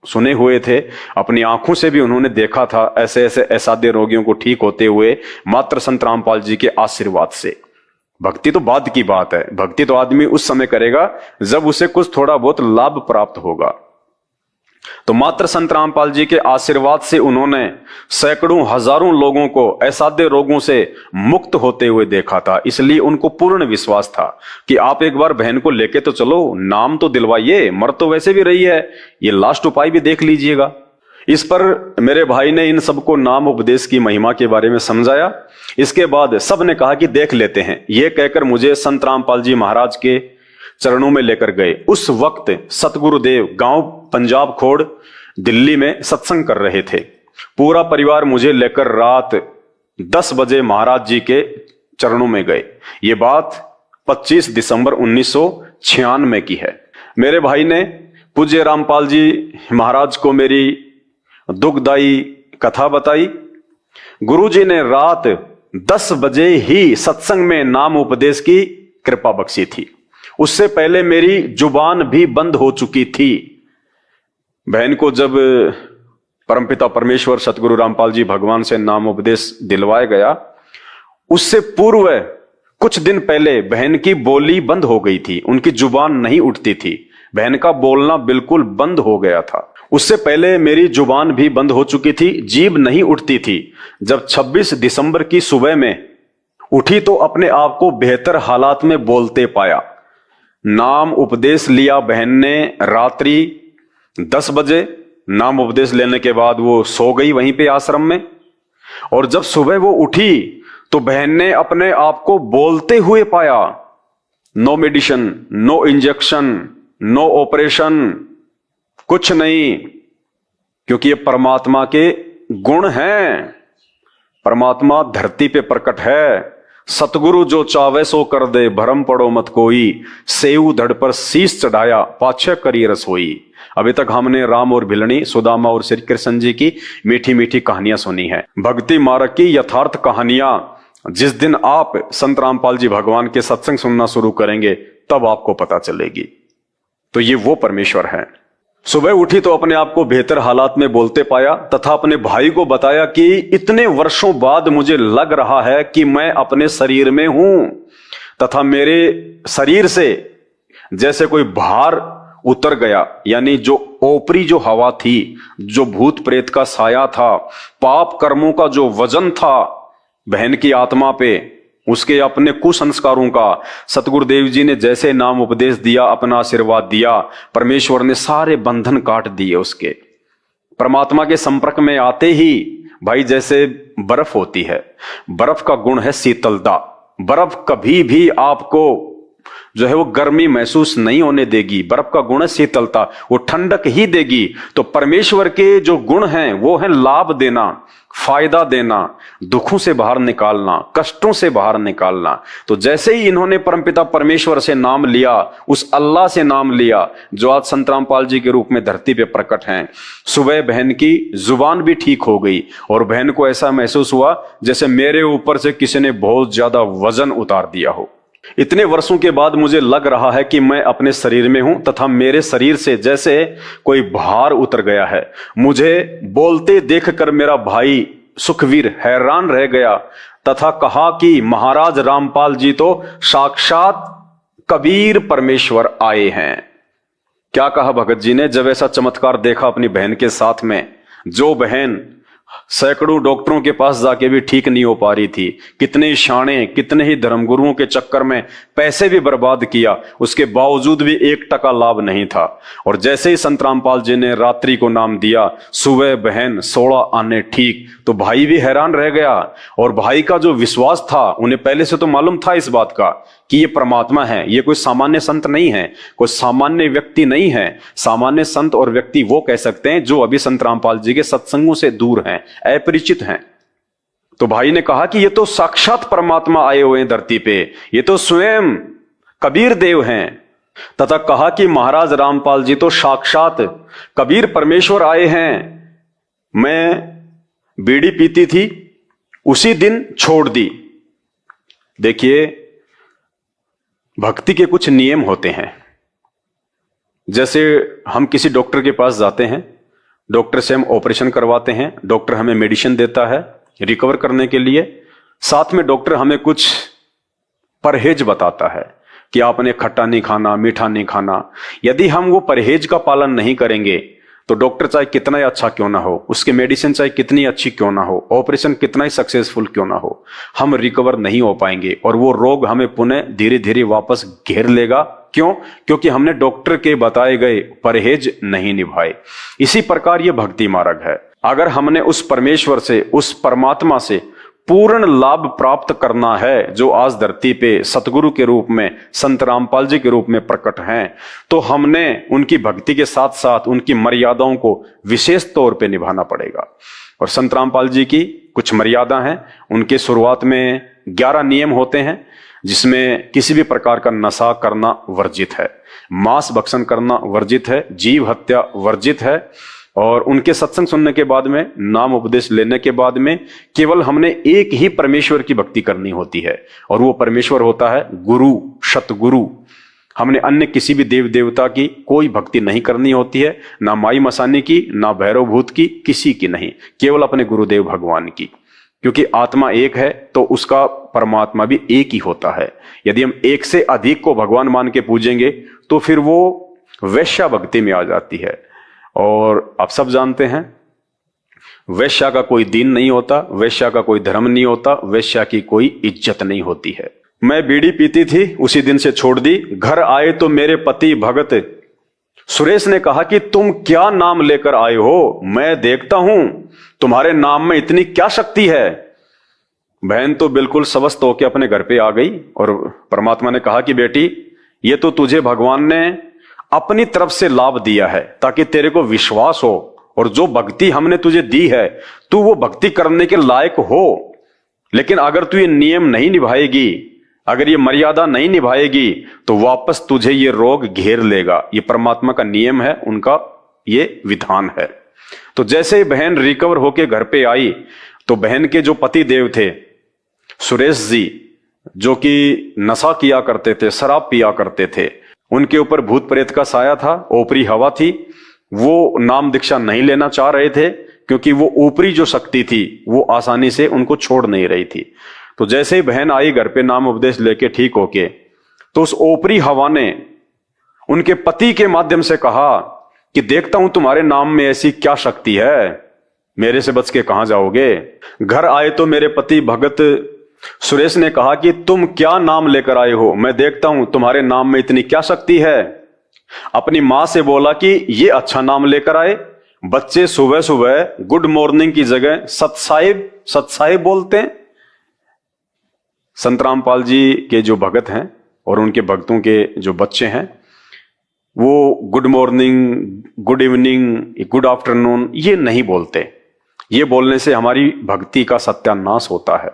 सुने हुए थे, अपनी आंखों से भी उन्होंने देखा था ऐसे ऐसे असाध्य रोगियों को ठीक होते हुए, मात्र संत रामपाल जी के आशीर्वाद से। भक्ति तो बाद की बात है, भक्ति तो आदमी उस समय करेगा जब उसे कुछ थोड़ा बहुत लाभ प्राप्त होगा। तो मात्र संत रामपाल जी के आशीर्वाद से उन्होंने सैकड़ों हजारों लोगों को असाध्य रोगों से मुक्त होते हुए देखा था। इसलिए उनको पूर्ण विश्वास था कि आप एक बार बहन को लेके तो चलो, नाम तो दिलवाइए, मर तो वैसे भी रही है, ये लास्ट उपाय भी देख लीजिएगा। इस पर मेरे भाई ने इन सबको नाम उपदेश की महिमा के बारे में समझाया। इसके बाद सब ने कहा कि देख लेते हैं। ये कहकर मुझे संत रामपाल जी महाराज के चरणों में लेकर गए। उस वक्त सतगुरुदेव गांव पंजाब खोड़ दिल्ली में सत्संग कर रहे थे। पूरा परिवार मुझे लेकर रात 10 बजे महाराज जी के चरणों में गए। ये बात 25 दिसंबर 1996 की है। मेरे भाई ने पूज्य रामपाल जी महाराज को मेरी दुखदाई कथा बताई। गुरुजी ने रात 10 बजे ही सत्संग में नाम उपदेश की कृपा बख्शी थी। उससे पहले मेरी जुबान भी बंद हो चुकी थी। बहन को जब परमपिता परमेश्वर सतगुरु रामपाल जी भगवान से नाम उपदेश दिलवाया गया, उससे पूर्व कुछ दिन पहले बहन की बोली बंद हो गई थी, उनकी जुबान नहीं उठती थी, बहन का बोलना बिल्कुल बंद हो गया था। उससे पहले मेरी जुबान भी बंद हो चुकी थी, जीभ नहीं उठती थी। जब 26 दिसंबर की सुबह में उठी तो अपने आप को बेहतर हालात में बोलते पाया। नाम उपदेश लिया बहन ने रात्रि 10 बजे। नाम उपदेश लेने के बाद वो सो गई वहीं पे आश्रम में, और जब सुबह वो उठी तो बहन ने अपने आप को बोलते हुए पाया। No medicine, no injection, no operation, कुछ नहीं, क्योंकि ये परमात्मा के गुण हैं। परमात्मा धरती पे प्रकट है। सतगुरु जो चावे सो कर दे, भरम पड़ो मत कोई, सेऊ धड़ पर शीश चढ़ाया, पाछे करी रसोई। अभी तक हमने राम और भिलनी, सुदामा और श्री कृष्ण जी की मीठी मीठी कहानियां सुनी है, भक्ति मार्ग की यथार्थ कहानियां। जिस दिन आप संत रामपाल जी भगवान के सत्संग सुनना शुरू करेंगे तब आपको पता चलेगी। तो ये वो परमेश्वर है। सुबह उठी तो अपने आप को बेहतर हालात में बोलते पाया, तथा अपने भाई को बताया कि इतने वर्षों बाद मुझे लग रहा है कि मैं अपने शरीर में हूं, तथा मेरे शरीर से जैसे कोई भार उतर गया, यानी जो ओपरी जो हवा थी, जो भूत प्रेत का साया था, पाप कर्मों का जो वजन था बहन की आत्मा पे, उसके अपने कुसंस्कारों का सतगुरुदेव जी ने जैसे नाम उपदेश दिया, अपना आशीर्वाद दिया, परमेश्वर ने सारे बंधन काट दिए उसके। परमात्मा के संपर्क में आते ही भाई जैसे बर्फ होती है, बर्फ का गुण है शीतलता। बर्फ कभी भी आपको जो है वो गर्मी महसूस नहीं होने देगी। बर्फ का गुण है शीतलता, वो ठंडक ही देगी। तो परमेश्वर के जो गुण हैं वो है लाभ देना, फायदा देना, दुखों से बाहर निकालना, कष्टों से बाहर निकालना। तो जैसे ही इन्होंने परमपिता परमेश्वर से नाम लिया, उस अल्लाह से नाम लिया जो आज संत रामपाल जी के रूप में धरती पे प्रकट हैं, सुबह बहन की जुबान भी ठीक हो गई और बहन को ऐसा महसूस हुआ जैसे मेरे ऊपर से किसी ने बहुत ज्यादा वजन उतार दिया हो। इतने वर्षों के बाद मुझे लग रहा है कि मैं अपने शरीर में हूं तथा मेरे शरीर से जैसे कोई भार उतर गया है। मुझे बोलते देखकर मेरा भाई सुखवीर हैरान रह गया तथा कहा कि महाराज रामपाल जी तो साक्षात कबीर परमेश्वर आए हैं। क्या कहा भगत जी ने जब ऐसा चमत्कार देखा अपनी बहन के साथ में? जो बहन सैकड़ों डॉक्टरों के पास जाके भी ठीक नहीं हो पा रही थी, कितने ही शाणे, कितने ही धर्मगुरुओं के चक्कर में पैसे भी बर्बाद किया, उसके बावजूद भी 1% लाभ नहीं था। और जैसे ही संत रामपाल जी ने रात्रि को नाम दिया, सुबह बहन 16 आने ठीक, तो भाई भी हैरान रह गया। और भाई का जो विश्वास था, उन्हें पहले से तो मालूम था इस बात का कि ये परमात्मा है, ये कोई सामान्य संत नहीं है, कोई सामान्य व्यक्ति नहीं है। सामान्य संत और व्यक्ति वो कह सकते हैं जो अभी संत रामपाल जी के सत्संगों से दूर हैं, अपरिचित हैं। तो भाई ने कहा कि ये तो साक्षात परमात्मा आए हुए हैं धरती पे, ये तो स्वयं कबीर देव हैं। तथा कहा कि महाराज रामपाल जी तो साक्षात कबीर परमेश्वर आए हैं। मैं बीड़ी पीती थी, उसी दिन छोड़ दी। देखिए, भक्ति के कुछ नियम होते हैं। जैसे हम किसी डॉक्टर के पास जाते हैं, डॉक्टर से हम ऑपरेशन करवाते हैं, डॉक्टर हमें मेडिसिन देता है रिकवर करने के लिए, साथ में डॉक्टर हमें कुछ परहेज बताता है कि आपने खट्टा नहीं खाना, मीठा नहीं खाना। यदि हम वो परहेज का पालन नहीं करेंगे तो डॉक्टर चाहे कितना ही अच्छा क्यों ना हो, उसकी मेडिसिन चाहे कितनी अच्छी क्यों ना हो, ऑपरेशन कितना ही सक्सेसफुल क्यों ना हो, हम रिकवर नहीं हो पाएंगे और वो रोग हमें पुनः धीरे धीरे वापस घेर लेगा। क्यों? क्योंकि हमने डॉक्टर के बताए गए परहेज नहीं निभाए। इसी प्रकार ये भक्ति मार्ग है। अगर हमने उस परमेश्वर से, उस परमात्मा से पूर्ण लाभ प्राप्त करना है जो आज धरती पे सतगुरु के रूप में, संत रामपाल जी के रूप में प्रकट हैं, तो हमने उनकी भक्ति के साथ साथ उनकी मर्यादाओं को विशेष तौर पे निभाना पड़ेगा। और संत रामपाल जी की कुछ मर्यादा हैं। उनके शुरुआत में 11 नियम होते हैं, जिसमें किसी भी प्रकार का नशा करना वर्जित है, मांस भक्षण करना वर्जित है, जीव हत्या वर्जित है। और उनके सत्संग सुनने के बाद में, नाम उपदेश लेने के बाद में केवल हमने एक ही परमेश्वर की भक्ति करनी होती है, और वो परमेश्वर होता है गुरु, सतगुरु। हमने अन्य किसी भी देव देवता की कोई भक्ति नहीं करनी होती है, ना माई मसानी की, ना भैरव भूत की, किसी की नहीं, केवल अपने गुरुदेव भगवान की। क्योंकि आत्मा एक है तो उसका परमात्मा भी एक ही होता है। यदि हम एक से अधिक को भगवान मान के पूजेंगे तो फिर वो वैश्या भक्ति में आ जाती है। और आप सब जानते हैं, वैश्या का कोई दीन नहीं होता, वैश्या का कोई धर्म नहीं होता, वैश्या की कोई इज्जत नहीं होती है। मैं बीड़ी पीती थी, उसी दिन से छोड़ दी। घर आए तो मेरे पति भगत सुरेश ने कहा कि तुम क्या नाम लेकर आए हो? मैं देखता हूं तुम्हारे नाम में इतनी क्या शक्ति है। बहन तो बिल्कुल स्वस्थ होकर अपने घर पे आ गई और परमात्मा ने कहा कि बेटी, ये तो तुझे भगवान ने अपनी तरफ से लाभ दिया है ताकि तेरे को विश्वास हो, और जो भक्ति हमने तुझे दी है तू वो भक्ति करने के लायक हो। लेकिन अगर तू ये नियम नहीं निभाएगी, अगर ये मर्यादा नहीं निभाएगी, तो वापस तुझे ये रोग घेर लेगा। ये परमात्मा का नियम है, उनका ये विधान है। तो जैसे ही बहन रिकवर होके घर पे आई तो बहन के जो पति देव थे सुरेश जी, जो कि नशा किया करते थे, शराब पिया करते थे, उनके ऊपर भूत प्रेत का साया था, ऊपरी हवा थी। वो नाम दीक्षा नहीं लेना चाह रहे थे क्योंकि वो ऊपरी जो शक्ति थी वो आसानी से उनको छोड़ नहीं रही थी। तो जैसे ही बहन आई घर पे नाम उपदेश लेके ठीक होके, तो उस ऊपरी हवा ने उनके पति के माध्यम से कहा कि देखता हूं तुम्हारे नाम में ऐसी क्या शक्ति है, मेरे से बच के कहां जाओगे। घर आए तो मेरे पति भगत सुरेश ने कहा कि तुम क्या नाम लेकर आए हो? मैं देखता हूं तुम्हारे नाम में इतनी क्या शक्ति है। अपनी मां से बोला कि ये अच्छा नाम लेकर आए। बच्चे सुबह सुबह गुड मॉर्निंग की जगह सत साहिब बोलते हैं। संत रामपाल जी के जो भगत हैं और उनके भक्तों के जो बच्चे हैं, वो good morning, good evening, good afternoon ये नहीं बोलते। ये बोलने से हमारी भक्ति का सत्यानाश होता है।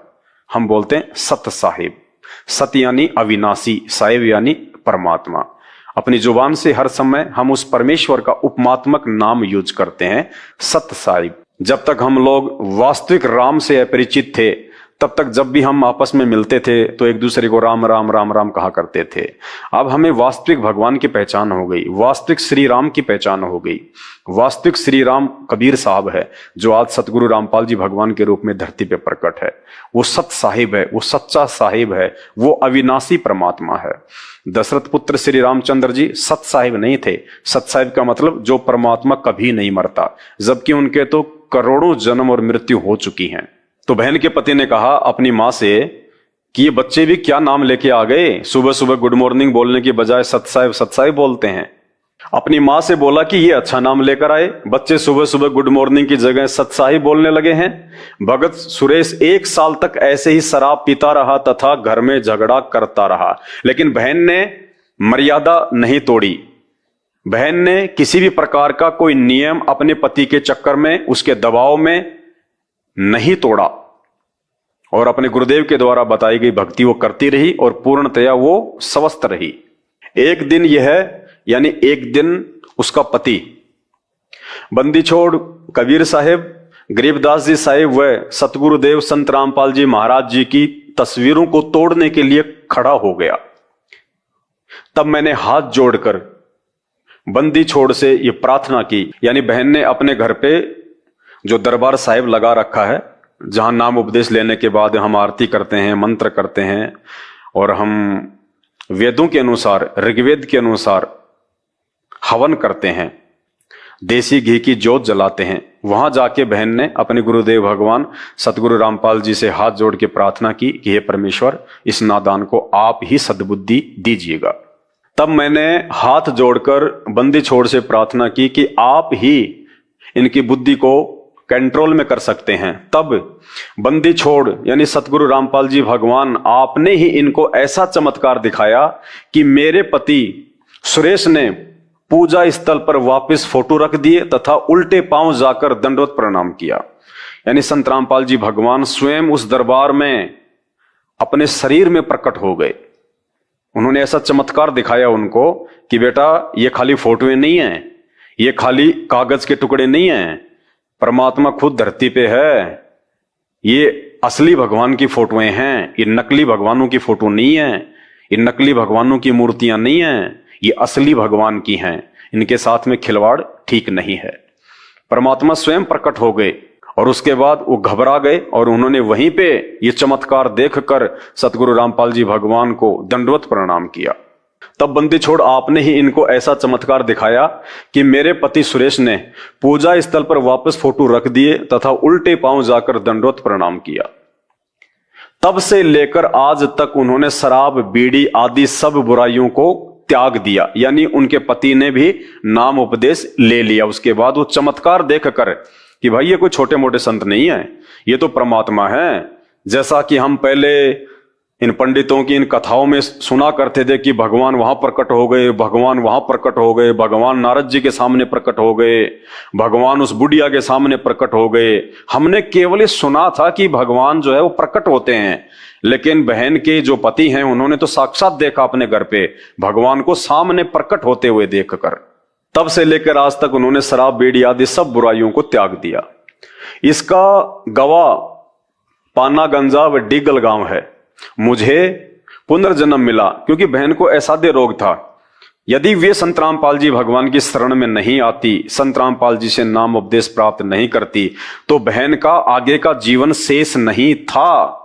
हम बोलते हैं सत साहिब। सत यानी अविनाशी, साहिब यानी परमात्मा। अपनी जुबान से हर समय हम उस परमेश्वर का उपमात्मक नाम यूज करते हैं, सत साहिब। जब तक हम लोग वास्तविक राम से अपरिचित थे, तब तक जब भी हम आपस में मिलते थे तो एक दूसरे को राम राम राम राम कहा करते थे। अब हमें वास्तविक भगवान की पहचान हो गई, वास्तविक श्री राम की पहचान हो गई। वास्तविक श्री राम कबीर साहब है, जो आज सतगुरु रामपाल जी भगवान के रूप में धरती पे प्रकट है। वो सत साहिब है, वो सच्चा साहिब है, वो अविनाशी परमात्मा है। दशरथ पुत्र श्री रामचंद्र जी सत साहिब नहीं थे। सत साहिब का मतलब जो परमात्मा कभी नहीं मरता, जबकि उनके तो करोड़ों जन्म और मृत्यु हो चुकी हैं। तो बहन के पति ने कहा अपनी मां से कि ये बच्चे भी क्या नाम लेके आ गए, सुबह सुबह गुड मॉर्निंग बोलने की बजाय सत साहिब बोलते हैं। अपनी मां से बोला कि ये अच्छा नाम लेकर आए, बच्चे सुबह सुबह गुड मॉर्निंग की जगह सत साहिब बोलने लगे हैं। भगत सुरेश 1 साल तक ऐसे ही शराब पीता रहा तथा घर में झगड़ा करता रहा, लेकिन बहन ने मर्यादा नहीं तोड़ी। बहन ने किसी भी प्रकार का कोई नियम अपने पति के चक्कर में, उसके दबाव में नहीं तोड़ा और अपने गुरुदेव के द्वारा बताई गई भक्ति वो करती रही और पूर्णतया वो स्वस्थ रही। एक दिन यानी एक दिन उसका पति बंदी छोड़ कबीर साहिब, गरीबदास जी साहिब व सतगुरुदेव संत रामपाल जी महाराज जी की तस्वीरों को तोड़ने के लिए खड़ा हो गया। तब मैंने हाथ जोड़कर बंदी छोड़ से ये प्रार्थना की, यानी बहन ने अपने घर पे जो दरबार साहिब लगा रखा है, जहां नाम उपदेश लेने के बाद हम आरती करते हैं, मंत्र करते हैं और हम वेदों के अनुसार, ऋग्वेद के अनुसार हवन करते हैं, देसी घी की ज्योत जलाते हैं। वहां जाके बहन ने अपने गुरुदेव भगवान सतगुरु रामपाल जी से हाथ जोड़ के प्रार्थना की कि हे परमेश्वर, इस नादान को आप ही सद्बुद्धि दीजिएगा। तब मैंने हाथ जोड़कर बंदी छोड़ से प्रार्थना की कि आप ही इनकी बुद्धि को कंट्रोल में कर सकते हैं। तब बंदी छोड़ यानी सतगुरु रामपाल जी भगवान, आपने ही इनको ऐसा चमत्कार दिखाया कि मेरे पति सुरेश ने पूजा स्थल पर वापस फोटो रख दिए तथा उल्टे पांव जाकर दंडवत प्रणाम किया। यानी संत रामपाल जी भगवान स्वयं उस दरबार में अपने शरीर में प्रकट हो गए। उन्होंने ऐसा चमत्कार दिखाया उनको कि बेटा, ये खाली फोटोएं नहीं है, ये खाली कागज के टुकड़े नहीं हैं, परमात्मा खुद धरती पे है। ये असली भगवान की फोटोएं हैं, ये नकली भगवानों की फोटो नहीं है, ये नकली भगवानों की मूर्तियां नहीं हैं, ये असली भगवान की हैं। इनके साथ में खिलवाड़ ठीक नहीं है। परमात्मा स्वयं प्रकट हो गए और उसके बाद वो घबरा गए और उन्होंने वहीं पे ये चमत्कार देखकर सतगुरु रामपाल जी भगवान को दंडवत प्रणाम किया। तब बंदी छोड़ आपने ही इनको ऐसा चमत्कार दिखाया कि मेरे पति सुरेश ने पूजा स्थल पर वापस फोटो रख दिए तथा उल्टे पांव जाकर दंडवत प्रणाम किया। तब से लेकर आज तक उन्होंने शराब, बीड़ी आदि सब बुराइयों को त्याग दिया। यानी उनके पति ने भी नाम उपदेश ले लिया। उसके बाद वो चमत्कार देखकर कि भाई ये कोई छोटे मोटे संत नहीं है, ये तो परमात्मा है। जैसा कि हम पहले इन पंडितों की इन कथाओं में सुना करते थे कि भगवान वहां प्रकट हो गए, भगवान वहां प्रकट हो गए, भगवान नारद जी के सामने प्रकट हो गए, भगवान उस बुढ़िया के सामने प्रकट हो गए। हमने केवल ये सुना था कि भगवान जो है वो प्रकट होते हैं, लेकिन बहन के जो पति हैं उन्होंने तो साक्षात देखा अपने घर पे भगवान को सामने प्रकट होते हुए देखकर। तब से लेकर आज तक उन्होंने शराब, बीड़ी आदि सब बुराइयों को त्याग दिया। इसका गवाह पाना गंजा व डिगल गांव है। मुझे पुनर्जन्म मिला क्योंकि बहन को असाध्य रोग था। यदि वे संत रामपाल जी भगवान की शरण में नहीं आती, संत रामपाल जी से नाम उपदेश प्राप्त नहीं करती, तो बहन का आगे का जीवन शेष नहीं था।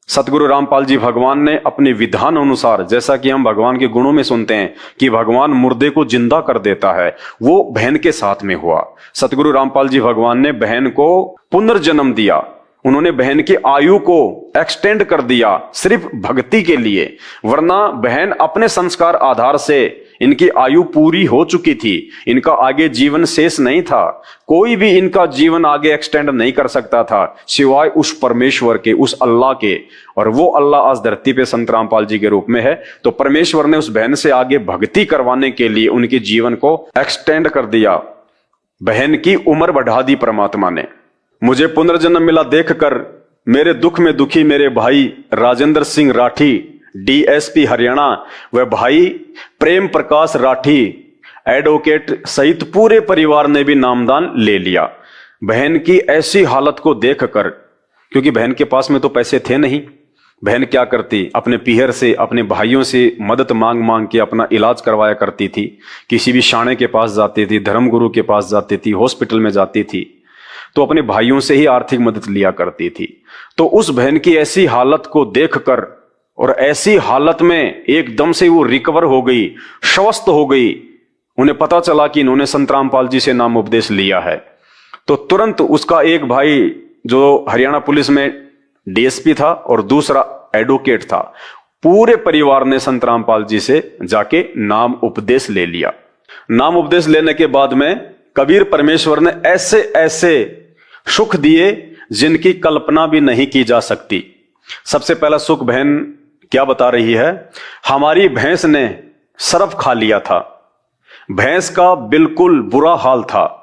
सतगुरु रामपाल जी भगवान ने अपने विधान अनुसार, जैसा कि हम भगवान के गुणों में सुनते हैं कि भगवान मुर्दे को जिंदा कर देता है, वो बहन के साथ में हुआ। सतगुरु रामपाल जी भगवान ने बहन को पुनर्जन्म दिया। उन्होंने बहन की आयु को एक्सटेंड कर दिया सिर्फ भक्ति के लिए, वरना बहन अपने संस्कार आधार से इनकी आयु पूरी हो चुकी थी, इनका आगे जीवन शेष नहीं था, कोई भी इनका जीवन आगे एक्सटेंड नहीं कर सकता था सिवाय उस परमेश्वर के, उस अल्लाह के। और वो अल्लाह आज धरती पे संत रामपाल जी के रूप में है। तो परमेश्वर ने उस बहन से आगे भक्ति करवाने के लिए उनके जीवन को एक्सटेंड कर दिया, बहन की उम्र बढ़ा दी परमात्मा ने। मुझे पुनर्जन्म मिला देखकर मेरे दुख में दुखी मेरे भाई राजेंद्र सिंह राठी डीएसपी हरियाणा व भाई प्रेम प्रकाश राठी एडवोकेट सहित पूरे परिवार ने भी नामदान ले लिया। बहन की ऐसी हालत को देखकर, क्योंकि बहन के पास में तो पैसे थे नहीं, बहन क्या करती, अपने पीहर से, अपने भाइयों से मदद मांग मांग के अपना इलाज करवाया करती थी। किसी भी शाणे के पास जाती थी, धर्मगुरु के पास जाती थी, हॉस्पिटल में जाती थी, तो अपने भाइयों से ही आर्थिक मदद लिया करती थी। तो उस बहन की ऐसी हालत को देखकर और ऐसी हालत में एकदम से वो रिकवर हो गई, स्वस्थ हो गई। उन्हें पता चला कि इन्होंने संत रामपाल जी से नाम उपदेश लिया है। तो तुरंत उसका एक भाई जो हरियाणा पुलिस में डीएसपी था और दूसरा एडवोकेट था, पूरे परिवार ने संत रामपाल जी से जाके नाम उपदेश ले लिया। नाम उपदेश लेने के बाद में कबीर परमेश्वर ने ऐसे ऐसे सुख दिए जिनकी कल्पना भी नहीं की जा सकती। सबसे पहला सुख बहन क्या बता रही है, हमारी भैंस ने सरफ खा लिया था, भैंस का बिल्कुल बुरा हाल था।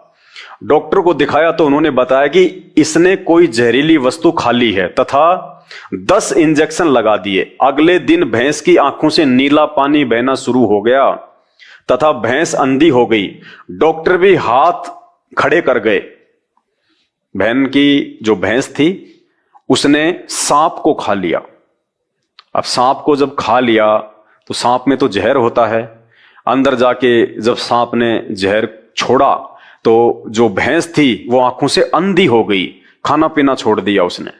डॉक्टर को दिखाया तो उन्होंने बताया कि इसने कोई जहरीली वस्तु खा ली है तथा 10 इंजेक्शन लगा दिए। अगले दिन भैंस की आंखों से नीला पानी बहना शुरू हो गया तथा भैंस अंधी हो गई। डॉक्टर भी हाथ खड़े कर गए। बहन की जो भैंस थी उसने सांप को खा लिया। अब सांप को जब खा लिया तो सांप में तो जहर होता है, अंदर जाके जब सांप ने जहर छोड़ा तो जो भैंस थी वो आंखों से अंधी हो गई, खाना पीना छोड़ दिया उसने।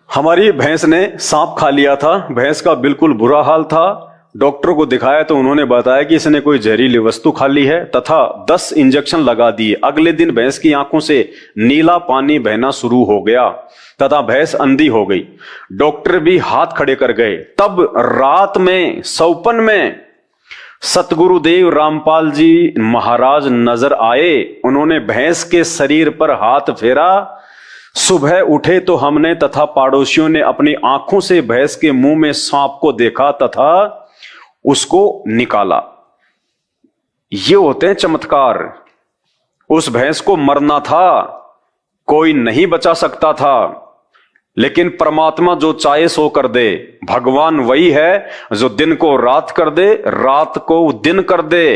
हमारी भैंस ने सांप खा लिया था, भैंस का बिल्कुल बुरा हाल था। डॉक्टर को दिखाया तो उन्होंने बताया कि इसने कोई जहरीली वस्तु खा ली है तथा 10 इंजेक्शन लगा दिए। अगले दिन भैंस की आंखों से नीला पानी बहना शुरू हो गया तथा भैंस अंधी हो गई। डॉक्टर भी हाथ खड़े कर गए। तब रात में सौपन में सतगुरुदेव रामपाल जी महाराज नजर आए। उन्होंने भैंस के शरीर पर हाथ फेरा। सुबह उठे तो हमने तथा पड़ोसियों ने अपनी आंखों से भैंस के मुंह में सांप को देखा तथा उसको निकाला। ये होते हैं चमत्कार। उस भैंस को मरना था, कोई नहीं बचा सकता था, लेकिन परमात्मा जो चाहे सो कर दे। भगवान वही है जो दिन को रात कर दे, रात को दिन कर दे।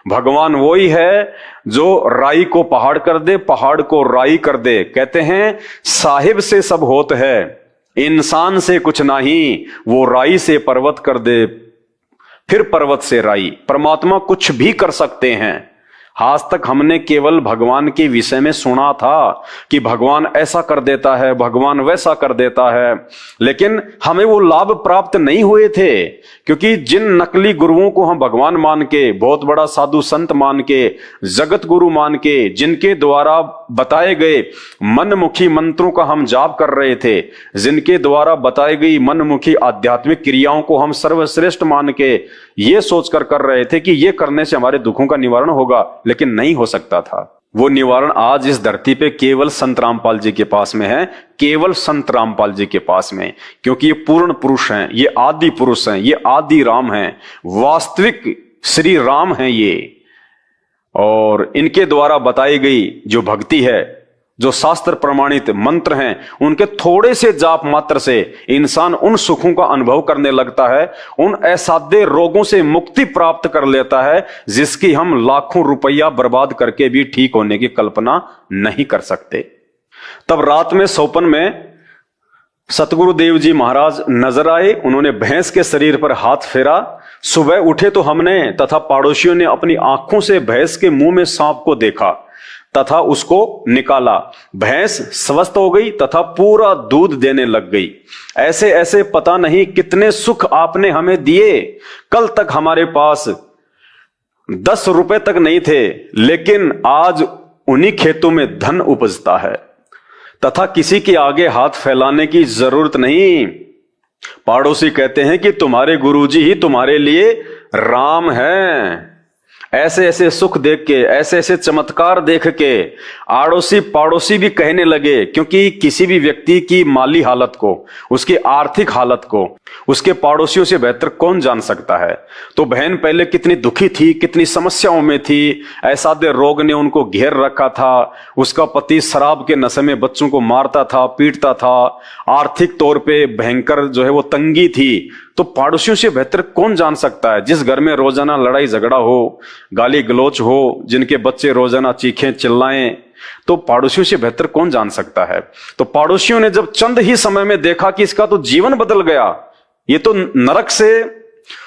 भगवान वही है जो राई को पहाड़ कर दे, पहाड़ को राई कर दे। कहते हैं साहिब से सब होत है, इंसान से कुछ नहीं, वो राई से पर्वत कर दे, फिर पर्वत से राई। परमात्मा कुछ भी कर सकते हैं। आज तक हमने केवल भगवान के विषय में सुना था कि भगवान ऐसा कर देता है, भगवान वैसा कर देता है, लेकिन हमें वो लाभ प्राप्त नहीं हुए थे। क्योंकि जिन नकली गुरुओं को हम भगवान मान के, बहुत बड़ा साधु संत मान के, जगत गुरु मान के, जिनके द्वारा बताए गए मनमुखी मंत्रों का हम जाप कर रहे थे, जिनके द्वारा बताई गई मनमुखी आध्यात्मिक क्रियाओं को हम सर्वश्रेष्ठ मान के ये सोचकर कर रहे थे कि ये करने से हमारे दुखों का निवारण होगा, लेकिन नहीं हो सकता था। वो निवारण आज इस धरती पे केवल संत रामपाल जी के पास में है, केवल संत रामपाल जी के पास में। क्योंकि ये पूर्ण पुरुष हैं, ये आदि पुरुष हैं, ये आदि राम हैं, वास्तविक श्री राम हैं ये। और इनके द्वारा बताई गई जो भक्ति है, जो शास्त्र प्रमाणित मंत्र हैं, उनके थोड़े से जाप मात्र से इंसान उन सुखों का अनुभव करने लगता है, उन असाध्य रोगों से मुक्ति प्राप्त कर लेता है जिसकी हम लाखों रुपया बर्बाद करके भी ठीक होने की कल्पना नहीं कर सकते। तब रात में सौपन में सतगुरुदेव जी महाराज नजर आए। उन्होंने भैंस के शरीर पर हाथ फेरा। सुबह उठे तो हमने तथा पड़ोसियों ने अपनी आंखों से भैंस के मुंह में सांप को देखा तथा उसको निकाला। भैंस स्वस्थ हो गई तथा पूरा दूध देने लग गई। ऐसे ऐसे पता नहीं कितने सुख आपने हमें दिए। कल तक हमारे पास 10 रुपए तक नहीं थे, लेकिन आज उन्हीं खेतों में धन उपजता है तथा किसी के आगे हाथ फैलाने की जरूरत नहीं। पड़ोसी कहते हैं कि तुम्हारे गुरुजी ही तुम्हारे लिए राम हैं। ऐसे ऐसे सुख देख के, ऐसे ऐसे चमत्कार देख के आड़ोसी पड़ोसी भी कहने लगे, क्योंकि किसी भी व्यक्ति की माली हालत को, उसकी आर्थिक हालत को उसके पड़ोसियों से बेहतर कौन जान सकता है। तो बहन पहले कितनी दुखी थी, कितनी समस्याओं में थी, ऐसा दे रोग ने उनको घेर रखा था, उसका पति शराब के नशे में बच्चों को मारता था, पीटता था, आर्थिक तौर पे भयंकर जो है वो तंगी थी। तो पड़ोसियों से बेहतर कौन जान सकता है। जिस घर में रोजाना लड़ाई झगड़ा हो, गाली गलौच हो, जिनके बच्चे रोजाना चीखें चिल्लाएं, तो पड़ोसियों से बेहतर कौन जान सकता है। तो पड़ोसियों ने जब चंद ही समय में देखा कि इसका तो जीवन बदल गया, ये तो नरक से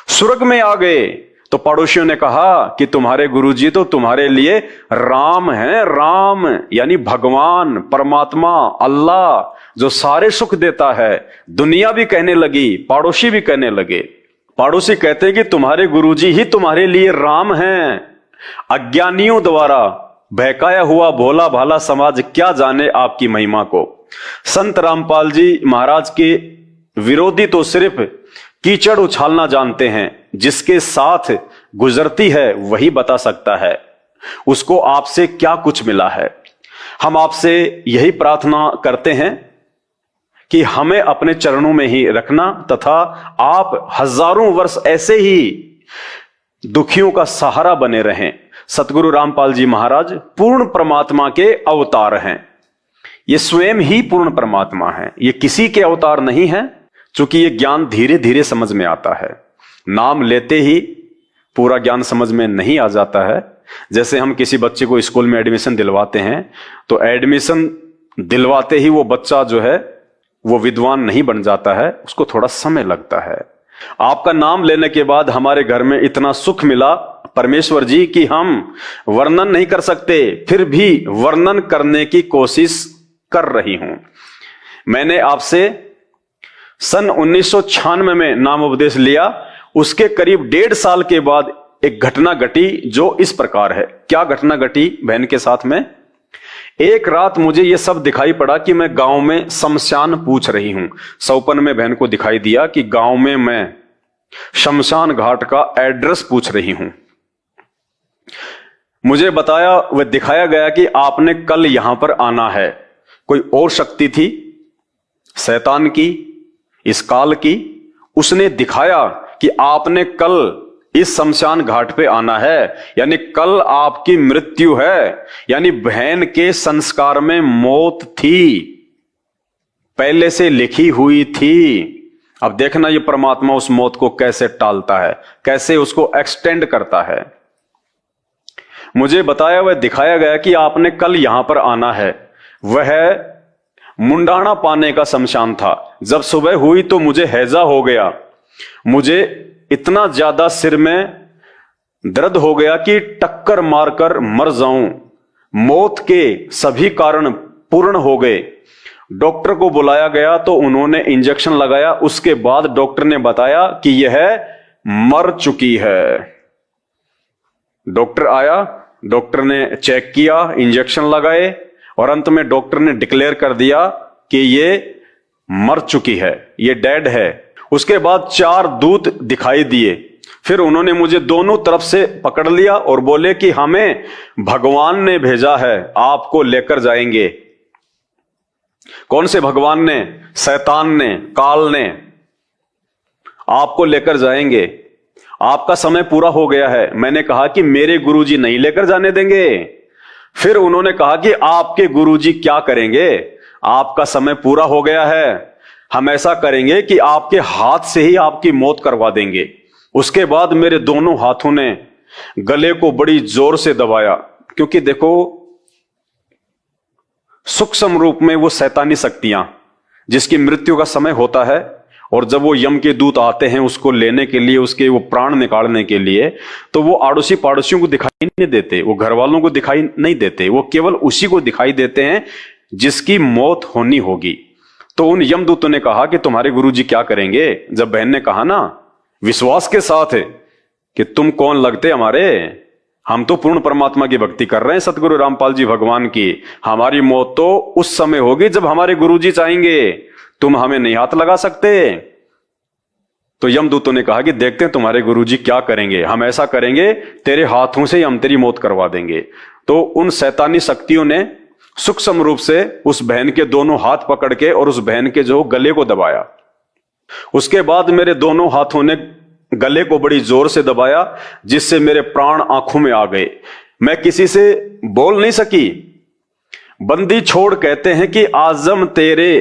स्वर्ग में आ गए, तो पड़ोसियों ने कहा कि तुम्हारे गुरुजी तो तुम्हारे लिए राम हैं, राम यानी भगवान, परमात्मा, अल्लाह, जो सारे सुख देता है। दुनिया भी कहने लगी, पड़ोसी भी कहने लगे। पड़ोसी कहते कि तुम्हारे गुरुजी ही तुम्हारे लिए राम हैं। अज्ञानियों द्वारा बहकाया हुआ भोला भाला समाज क्या जाने आपकी महिमा को। संत रामपाल जी महाराज के विरोधी तो सिर्फ कीचड़ उछालना जानते हैं, जिसके साथ गुजरती है वही बता सकता है उसको आपसे क्या कुछ मिला है। हम आपसे यही प्रार्थना करते हैं कि हमें अपने चरणों में ही रखना, तथा आप हजारों वर्ष ऐसे ही दुखियों का सहारा बने रहें। सतगुरु रामपाल जी महाराज पूर्ण परमात्मा के अवतार हैं। ये स्वयं ही पूर्ण परमात्मा हैं, ये किसी के अवतार नहीं हैं। चूंकि ये ज्ञान धीरे धीरे समझ में आता है, नाम लेते ही पूरा ज्ञान समझ में नहीं आ जाता है। जैसे हम किसी बच्चे को स्कूल में एडमिशन दिलवाते हैं, तो एडमिशन दिलवाते ही वो बच्चा जो है वो विद्वान नहीं बन जाता है, उसको थोड़ा समय लगता है। आपका नाम लेने के बाद हमारे घर में इतना सुख मिला परमेश्वर जी कि हम वर्णन नहीं कर सकते, फिर भी वर्णन करने की कोशिश कर रही हूं। मैंने आपसे सन 1996 में नाम उपदेश लिया। उसके करीब 1.5 साल के बाद एक घटना घटी जो इस प्रकार है। क्या घटना घटी बहन के साथ में? एक रात मुझे यह सब दिखाई पड़ा कि मैं गांव में शमशान पूछ रही हूं। सौपन में बहन को दिखाई दिया कि गांव में मैं शमशान घाट का एड्रेस पूछ रही हूं। मुझे बताया, वह दिखाया गया कि आपने कल यहां पर आना है। कोई और शक्ति थी, शैतान की, इस काल की। उसने दिखाया कि आपने कल इस शमशान घाट पे आना है, यानी कल आपकी मृत्यु है, यानी बहन के संस्कार में मौत थी, पहले से लिखी हुई थी। अब देखना ये परमात्मा उस मौत को कैसे टालता है, कैसे उसको एक्सटेंड करता है। मुझे बताया, वह दिखाया गया कि आपने कल यहां पर आना है। वह मुंडाना पाने का शमशान था। जब सुबह हुई तो मुझे हैजा हो गया। मुझे इतना ज्यादा सिर में दर्द हो गया कि टक्कर मारकर मर जाऊं। मौत के सभी कारण पूर्ण हो गए। डॉक्टर को बुलाया गया तो उन्होंने इंजेक्शन लगाया। उसके बाद डॉक्टर ने बताया कि यह मर चुकी है। डॉक्टर आया, डॉक्टर ने चेक किया, इंजेक्शन लगाए और अंत में डॉक्टर ने डिक्लेयर कर दिया कि ये मर चुकी है, ये डेड है। उसके बाद 4 दूत दिखाई दिए। फिर उन्होंने मुझे दोनों तरफ से पकड़ लिया और बोले कि हमें भगवान ने भेजा है, आपको लेकर जाएंगे। कौन से भगवान ने? शैतान ने, काल ने। आपको लेकर जाएंगे, आपका समय पूरा हो गया है। मैंने कहा कि मेरे गुरुजी नहीं लेकर जाने देंगे। फिर उन्होंने कहा कि आपके गुरुजी क्या करेंगे, आपका समय पूरा हो गया है, हम ऐसा करेंगे कि आपके हाथ से ही आपकी मौत करवा देंगे। उसके बाद मेरे दोनों हाथों ने गले को बड़ी जोर से दबाया, क्योंकि देखो सूक्ष्म रूप में वो शैतानी शक्तियां जिसकी मृत्यु का समय होता है, और जब वो यम के दूत आते हैं उसको लेने के लिए, उसके वो प्राण निकालने के लिए, तो वो आड़ोसी पड़ोसियों को दिखाई नहीं देते, वो घर वालों को दिखाई नहीं देते, वो केवल उसी को दिखाई देते हैं जिसकी मौत होनी होगी। तो उन यमदूतों ने कहा कि तुम्हारे गुरुजी क्या करेंगे। जब बहन ने कहा ना विश्वास के साथ कि तुम कौन लगते हमारे, हम तो पूर्ण परमात्मा की भक्ति कर रहे हैं, सतगुरु रामपाल जी भगवान की, हमारी मौत तो उस समय होगी जब हमारे गुरुजी चाहेंगे, तुम हमें नहीं हाथ लगा सकते। तो यमदूतों ने कहा कि देखते हैं तुम्हारे गुरुजी क्या करेंगे, हम ऐसा करेंगे तेरे हाथों से ही हम तेरी मौत करवा देंगे। तो उन शैतानी शक्तियों ने सूक्ष्म रूप से उस बहन के दोनों हाथ पकड़ के और उस बहन के जो गले को दबाया। उसके बाद मेरे दोनों हाथों ने गले को बड़ी जोर से दबाया, जिससे मेरे प्राण आंखों में आ गए। मैं किसी से बोल नहीं सकी। बंदी छोड़ कहते हैं कि आजम तेरे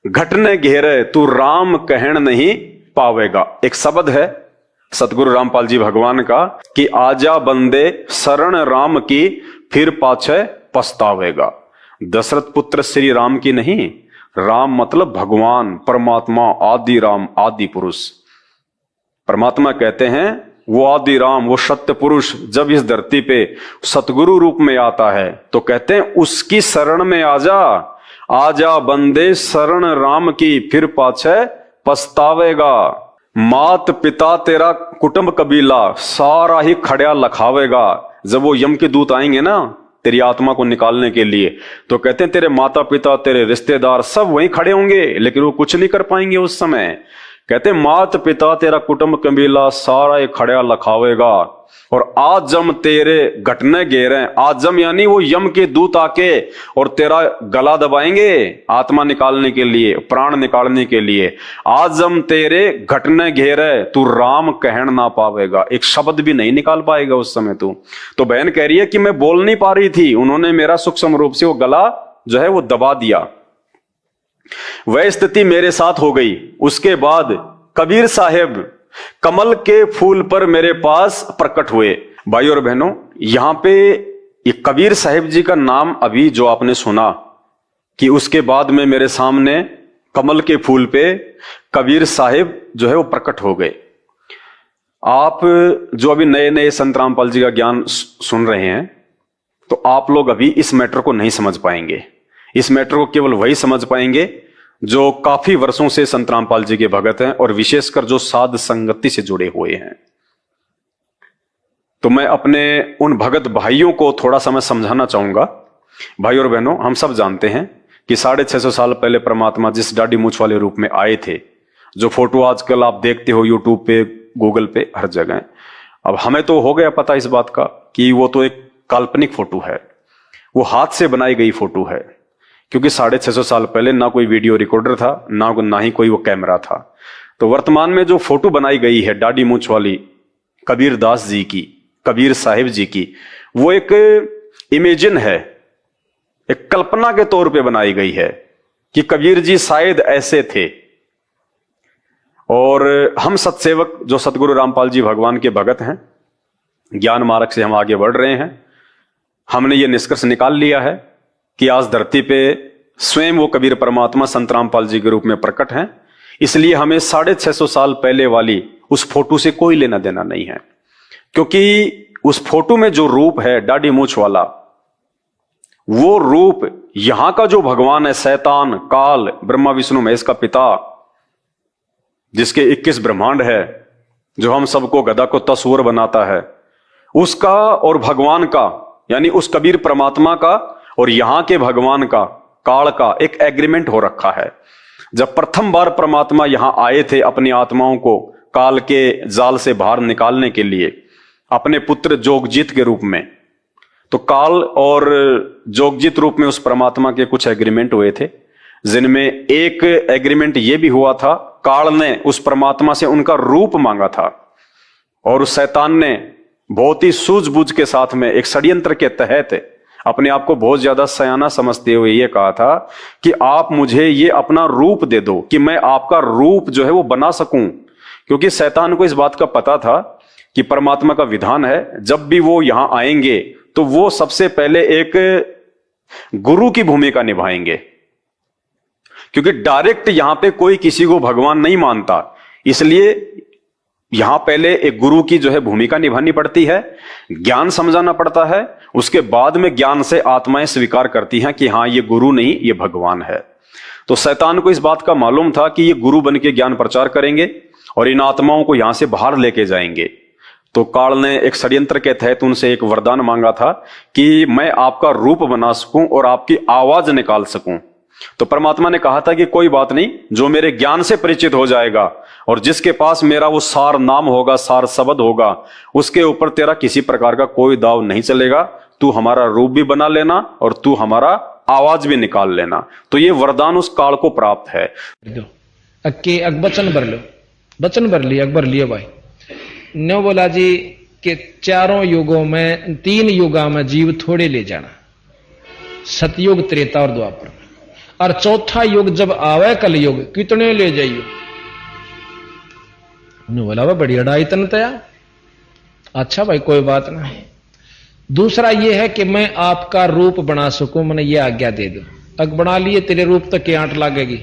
घटने घेरे तू राम कहन नहीं पावेगा। एक शब्द है सतगुरु रामपाल जी भगवान का कि आजा बंदे शरण राम की फिर पाछे पछतावेगा। दशरथ पुत्र श्री राम की नहीं, राम मतलब भगवान परमात्मा, आदि राम, आदि पुरुष। परमात्मा कहते हैं वो आदि राम, वो सत्य पुरुष जब इस धरती पे सतगुरु रूप में आता है तो कहते हैं उसकी शरण में आजा, आजा बंदे शरण राम की फिर पाछे पछतावेगा। मात पिता तेरा कुटुंब कबीला सारा ही खड़िया लखावेगा। जब वो यम के दूत आएंगे ना तेरी आत्मा को निकालने के लिए, तो कहते हैं तेरे माता पिता तेरे रिश्तेदार सब वहीं खड़े होंगे, लेकिन वो कुछ नहीं कर पाएंगे उस समय। कहते मात पिता तेरा कुटुंब कबीला सारा ही खड़िया लखावेगा। और आजम तेरे घटने घेरे, आजम यानी वो यम के दूत आके और तेरा गला दबाएंगे आत्मा निकालने के लिए, प्राण निकालने के लिए। आजम तेरे घटने घेरे तू राम कहन ना पावेगा। एक शब्द भी नहीं निकाल पाएगा उस समय तू। तो बहन कह रही है कि मैं बोल नहीं पा रही थी, उन्होंने मेरा सूक्ष्म रूप से वो गला जो है वो दबा दिया। वह स्थिति मेरे साथ हो गई। उसके बाद कबीर साहेब कमल के फूल पर मेरे पास प्रकट हुए। भाई और बहनों, यहां पे ये कबीर साहिब जी का नाम अभी जो आपने सुना कि उसके बाद में मेरे सामने कमल के फूल पे कबीर साहिब जो है वो प्रकट हो गए। आप जो अभी नए नए संत रामपाल जी का ज्ञान सुन रहे हैं, तो आप लोग अभी इस मैटर को नहीं समझ पाएंगे। इस मैटर को केवल वही समझ पाएंगे जो काफी वर्षों से संत रामपाल जी के भगत हैं और विशेषकर जो साध संगति से जुड़े हुए हैं। तो मैं अपने उन भगत भाइयों को थोड़ा सा मैं समझाना चाहूंगा। भाई और बहनों, हम सब जानते हैं कि 650 साल पहले परमात्मा जिस दाढ़ी मूंछ वाले रूप में आए थे, जो फोटो आजकल आप देखते हो यूट्यूब पे, गूगल पे, हर जगह, अब हमें तो हो गया पता इस बात का कि वो तो एक काल्पनिक फोटो है, वो हाथ से बनाई गई फोटो है। क्योंकि 650 साल पहले ना कोई वीडियो रिकॉर्डर था, ना ही कोई वो कैमरा था। तो वर्तमान में जो फोटो बनाई गई है दाढ़ी मूंछ वाली कबीर दास जी की, कबीर साहिब जी की, वो एक इमेजिन है, एक कल्पना के तौर पे बनाई गई है कि कबीर जी शायद ऐसे थे। और हम सत्सेवक जो सतगुरु रामपाल जी भगवान के भगत हैं, ज्ञान मार्ग से हम आगे बढ़ रहे हैं, हमने ये निष्कर्ष निकाल लिया है कि आज धरती पे स्वयं वो कबीर परमात्मा संत रामपाल जी के रूप में प्रकट हैं। इसलिए हमें 650 साल पहले वाली उस फोटो से कोई लेना देना नहीं है, क्योंकि उस फोटो में जो रूप है दाढ़ी मूंछ वाला, वो रूप यहां का जो भगवान है, शैतान, काल, ब्रह्मा विष्णु महेश का पिता, जिसके 21 ब्रह्मांड है, जो हम सबको गधा को तस्वर बनाता है, उसका और भगवान का यानी उस कबीर परमात्मा का और यहां के भगवान का, काल का एक एग्रीमेंट हो रखा है। जब प्रथम बार परमात्मा यहां आए थे अपनी आत्माओं को काल के जाल से बाहर निकालने के लिए अपने पुत्र जोगजीत के रूप में, तो काल और जोगजीत रूप में उस परमात्मा के कुछ एग्रीमेंट हुए थे, जिनमें एक एग्रीमेंट यह भी हुआ था, काल ने उस परमात्मा से उनका रूप मांगा था और उस शैतान ने बहुत ही सूझबूझ के साथ में एक षड्यंत्र के तहत अपने आप को बहुत ज्यादा सयाना समझते हुए ये कहा था कि आप मुझे ये अपना रूप दे दो कि मैं आपका रूप जो है वो बना सकूं। क्योंकि शैतान को इस बात का पता था कि परमात्मा का विधान है जब भी वो यहां आएंगे तो वो सबसे पहले एक गुरु की भूमिका निभाएंगे, क्योंकि डायरेक्ट यहां पे कोई किसी को भगवान नहीं मानता। इसलिए यहां पहले एक गुरु की जो है भूमिका निभानी पड़ती है, ज्ञान समझाना पड़ता है, उसके बाद में ज्ञान से आत्माएं स्वीकार करती हैं कि हां ये गुरु नहीं, ये भगवान है। तो शैतान को इस बात का मालूम था कि ये गुरु बन के ज्ञान प्रचार करेंगे और इन आत्माओं को यहां से बाहर लेके जाएंगे। तो काल ने एक षड्यंत्र के तहत उनसे एक वरदान मांगा था कि मैं आपका रूप बना सकूं और आपकी आवाज निकाल सकूं। तो परमात्मा ने कहा था कि कोई बात नहीं, जो मेरे ज्ञान से परिचित हो जाएगा और जिसके पास मेरा वो सार नाम होगा, सार शब्द होगा, उसके ऊपर तेरा किसी प्रकार का कोई दाव नहीं चलेगा। तू हमारा रूप भी बना लेना और तू हमारा आवाज भी निकाल लेना। तो ये वरदान उस काल को प्राप्त है। वचन भर लो, वचन भर लिया, अकबर लियो भाई। न्यो बोला जी कि चारों युगों में, 3 युगा में जीव थोड़े ले जाना, सतयुग, त्रेता और द्वापर में, और चौथा युग जब आवे कलयुग कितने ले जाइयो। बोला वह बढ़िया ढाई तन तया। अच्छा भाई कोई बात नहीं। दूसरा यह है कि मैं आपका रूप बना सकूं, मैंने ये आज्ञा दे दो। अग बना लिए, तेरे रूप तक की आंट लागेगी।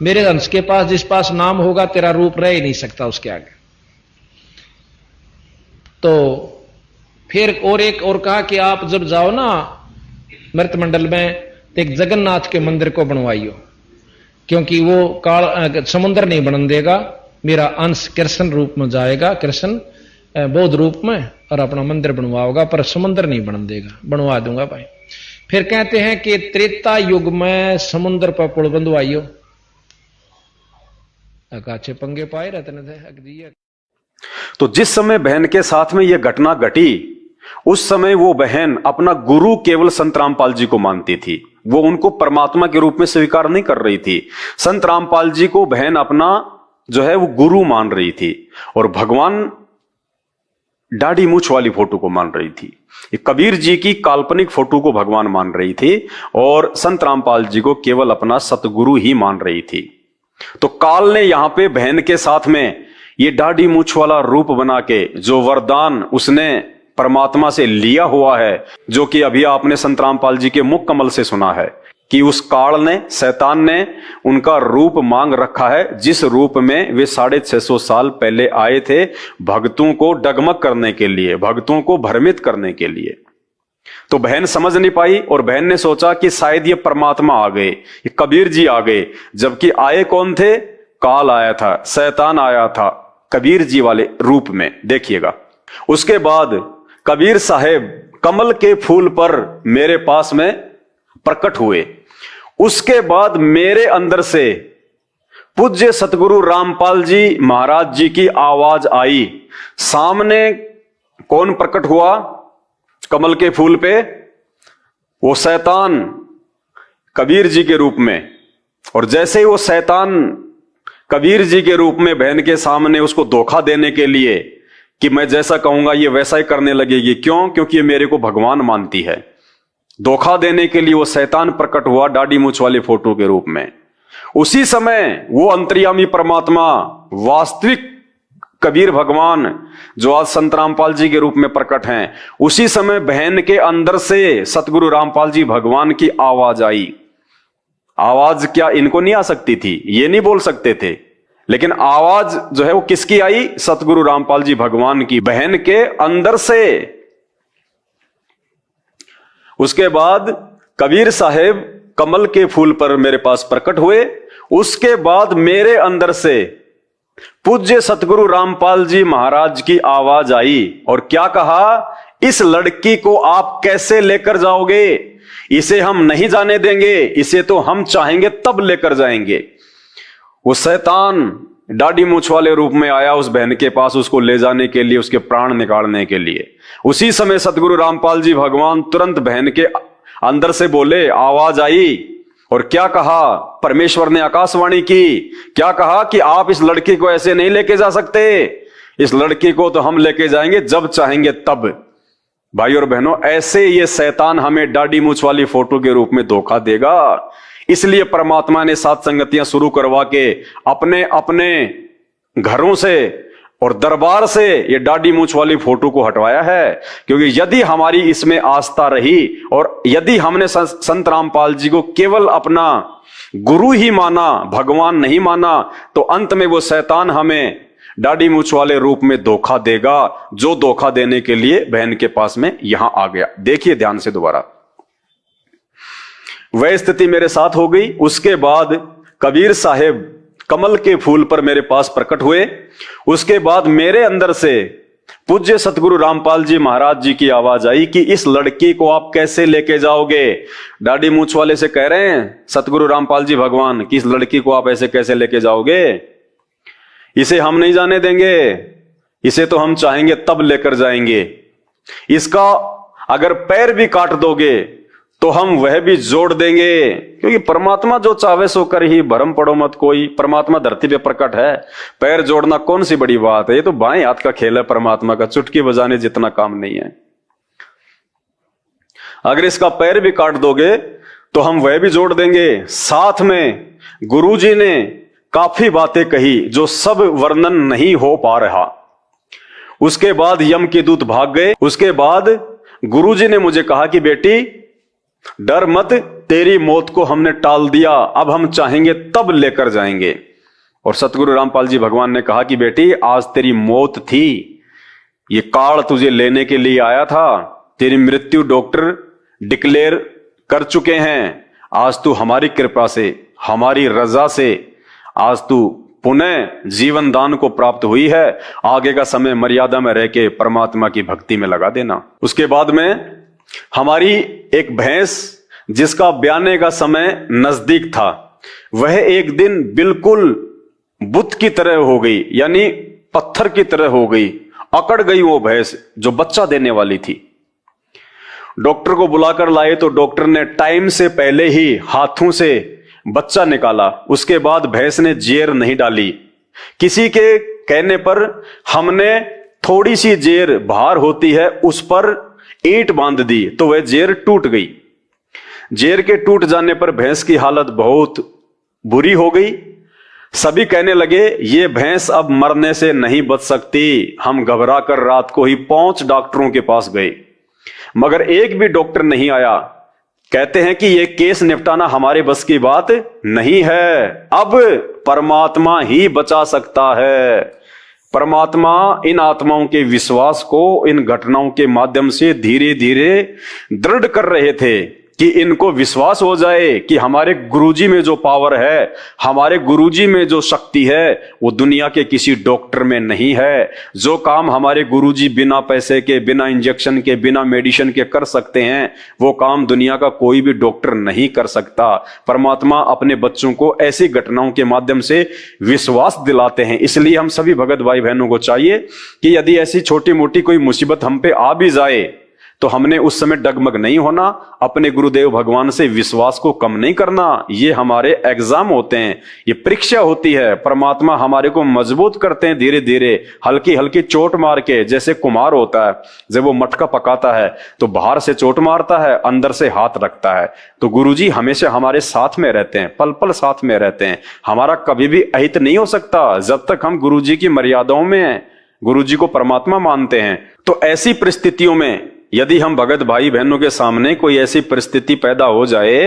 मेरे अंश के पास जिस पास नाम होगा तेरा रूप रह ही नहीं सकता उसके आगे। तो फिर और एक और कहा कि आप जब जाओ ना मृत मंडल में, तो एक जगन्नाथ के मंदिर को बनवाइयो, क्योंकि वो काल समुद्र नहीं बनन देगा। मेरा अंश कृष्ण रूप में जाएगा, कृष्ण बौद्ध रूप में, और अपना मंदिर बनवाओगा, पर समुद्र नहीं बनन देगा। बनवा दूंगा भाई। फिर कहते हैं कि त्रेता युग में समुद्र पर पुल बंधवाइयो। अच्छे पंगे पाए रहते थे। तो जिस समय बहन के साथ में यह घटना घटी, उस समय वो बहन अपना गुरु केवल संत रामपाल जी को मानती थी। वो उनको परमात्मा के रूप में स्वीकार नहीं कर रही थी। संत रामपाल जी को बहन अपना जो है वो गुरु मान रही थी, और भगवान दाढ़ी मूछ वाली फोटो को मान रही थी। कबीर जी की काल्पनिक फोटो को भगवान मान रही थी, और संत रामपाल जी को केवल अपना सतगुरु ही मान रही थी। तो काल ने यहां पे बहन के साथ में ये दाढ़ी मूछ वाला रूप बना के जो वरदान उसने परमात्मा से लिया हुआ है, जो कि अभी आपने संत रामपाल जी के मुख कमल से सुना है कि उस काल ने, शैतान ने उनका रूप मांग रखा है, जिस रूप में वे 650 साल पहले आए थे, भक्तों को डगमग करने के लिए, भक्तों को भ्रमित करने के लिए। तो बहन समझ नहीं पाई, और बहन ने सोचा कि शायद ये परमात्मा आ गए, ये कबीर जी आ गए। जबकि आए कौन थे? काल आया था, शैतान आया था कबीर जी वाले रूप में। देखिएगा, उसके बाद कबीर साहेब कमल के फूल पर मेरे पास में प्रकट हुए। उसके बाद मेरे अंदर से पूज्य सतगुरु रामपाल जी महाराज जी की आवाज आई। सामने कौन प्रकट हुआ कमल के फूल पे? वो शैतान कबीर जी के रूप में। और जैसे ही वो शैतान कबीर जी के रूप में बहन के सामने उसको धोखा देने के लिए कि मैं जैसा कहूंगा ये वैसा ही करने लगेगी। क्यों? क्योंकि ये मेरे को भगवान मानती है। धोखा देने के लिए वो शैतान प्रकट हुआ दाढ़ी मूछ वाले फोटो के रूप में। उसी समय वो अंतर्यामी परमात्मा, वास्तविक कबीर भगवान, जो आज संत रामपाल जी के रूप में प्रकट हैं, उसी समय बहन के अंदर से सतगुरु रामपाल जी भगवान की आवाज आई। आवाज क्या इनको नहीं आ सकती थी? ये नहीं बोल सकते थे, लेकिन आवाज जो है वो किसकी आई? सतगुरु रामपाल जी भगवान की, बहन के अंदर से। उसके बाद कबीर साहेब कमल के फूल पर मेरे पास प्रकट हुए। उसके बाद मेरे अंदर से पूज्य सतगुरु रामपाल जी महाराज की आवाज आई, और क्या कहा? इस लड़की को आप कैसे लेकर जाओगे? इसे हम नहीं जाने देंगे, इसे तो हम चाहेंगे तब लेकर जाएंगे। वो शैतान दाढ़ी मूछ वाले रूप में आया उस बहन के पास, उसको ले जाने के लिए, उसके प्राण निकालने के लिए। उसी समय सतगुरु रामपाल जी भगवान तुरंत बहन के अंदर से बोले, आवाज आई, और क्या कहा? परमेश्वर ने आकाशवाणी की। क्या कहा? कि आप इस लड़की को ऐसे नहीं लेके जा सकते, इस लड़की को तो हम लेके जाएंगे जब चाहेंगे तब। भाई और बहनों, ऐसे ये शैतान हमें दाढ़ी मूछ वाली फोटो के रूप में धोखा देगा। इसलिए परमात्मा ने सात संगतियां शुरू करवा के अपने अपने घरों से और दरबार से ये दाढ़ी मूछ वाली फोटो को हटवाया है। क्योंकि यदि हमारी इसमें आस्था रही और यदि हमने संत रामपाल जी को केवल अपना गुरु ही माना, भगवान नहीं माना, तो अंत में वो शैतान हमें दाढ़ी मूछ वाले रूप में धोखा देगा, जो धोखा देने के लिए बहन के पास में यहां आ गया। देखिए ध्यान से दोबारा, वह स्थिति मेरे साथ हो गई। उसके बाद कबीर साहेब कमल के फूल पर मेरे पास प्रकट हुए। उसके बाद मेरे अंदर से पूज्य सतगुरु रामपाल जी महाराज जी की आवाज आई कि इस लड़की को आप कैसे लेके जाओगे? दाढ़ी मूछ वाले से कह रहे हैं सतगुरु रामपाल जी भगवान कि इस लड़की को आप ऐसे कैसे लेके जाओगे? इसे हम नहीं जाने देंगे, इसे तो हम चाहेंगे तब लेकर जाएंगे। इसका अगर पैर भी काट दोगे तो हम वह भी जोड़ देंगे, क्योंकि परमात्मा जो चाहे सो कर ही, भरम पड़ो मत कोई। परमात्मा धरती पे प्रकट है, पैर जोड़ना कौन सी बड़ी बात है, ये तो बाएं हाथ का खेल है परमात्मा का, चुटकी बजाने जितना काम नहीं है। अगर इसका पैर भी काट दोगे तो हम वह भी जोड़ देंगे। साथ में गुरुजी ने काफी बातें कही जो सब वर्णन नहीं हो पा रहा। उसके बाद यम के दूत भाग गए। उसके बाद गुरुजी ने मुझे कहा कि बेटी डर मत, तेरी मौत को हमने टाल दिया, अब हम चाहेंगे तब लेकर जाएंगे। और सतगुरु रामपाल जी भगवान ने कहा कि बेटी आज तेरी मौत थी, ये काल तुझे लेने के लिए आया था, तेरी मृत्यु डॉक्टर डिक्लेयर कर चुके हैं। आज तू हमारी कृपा से, हमारी रजा से आज तू पुनः जीवन दान को प्राप्त हुई है। आगे का समय मर्यादा में रह के परमात्मा की भक्ति में लगा देना। उसके बाद में हमारी एक भैंस जिसका ब्याने का समय नजदीक था, वह एक दिन बिल्कुल बुत की तरह हो गई, यानी पत्थर की तरह हो गई, अकड़ गई वो भैंस जो बच्चा देने वाली थी। डॉक्टर को बुलाकर लाए तो डॉक्टर ने टाइम से पहले ही हाथों से बच्चा निकाला। उसके बाद भैंस ने जेर नहीं डाली। किसी के कहने पर हमने थोड़ी सी जेर बाहर होती है उस पर ईंट बांध दी तो वह जेर टूट गई। जेर के टूट जाने पर भैंस की हालत बहुत बुरी हो गई। सभी कहने लगे ये भैंस अब मरने से नहीं बच सकती। हम घबरा कर रात को ही 5 डॉक्टरों के पास गए, मगर एक भी डॉक्टर नहीं आया। कहते हैं कि यह केस निपटाना हमारे बस की बात नहीं है, अब परमात्मा ही बचा सकता है। परमात्मा इन आत्माओं के विश्वास को इन घटनाओं के माध्यम से धीरे धीरे दृढ़ कर रहे थे कि इनको विश्वास हो जाए कि हमारे गुरुजी में जो पावर है, हमारे गुरुजी में जो शक्ति है, वो दुनिया के किसी डॉक्टर में नहीं है। जो काम हमारे गुरुजी बिना पैसे के, बिना इंजेक्शन के, बिना मेडिसिन के कर सकते हैं, वो काम दुनिया का कोई भी डॉक्टर नहीं कर सकता। परमात्मा अपने बच्चों को ऐसी घटनाओं के माध्यम से विश्वास दिलाते हैं। इसलिए हम सभी भगत भाई बहनों को चाहिए कि यदि ऐसी छोटी मोटी कोई मुसीबत हम पे आ भी जाए तो हमने उस समय डगमग नहीं होना, अपने गुरुदेव भगवान से विश्वास को कम नहीं करना। ये हमारे एग्जाम होते हैं, ये परीक्षा होती है। परमात्मा हमारे को मजबूत करते हैं धीरे धीरे, हल्की हल्की चोट मार के। जैसे कुम्हार होता है, जब वो मटका पकाता है तो बाहर से चोट मारता है, अंदर से हाथ रखता है। तो गुरुजी हमेशा हमारे साथ में रहते हैं, पल पल साथ में रहते हैं। हमारा कभी भी अहित नहीं हो सकता जब तक हम गुरुजी की मर्यादाओं में हैं, गुरुजी को परमात्मा मानते हैं। तो ऐसी परिस्थितियों में यदि हम भगत भाई बहनों के सामने कोई ऐसी परिस्थिति पैदा हो जाए,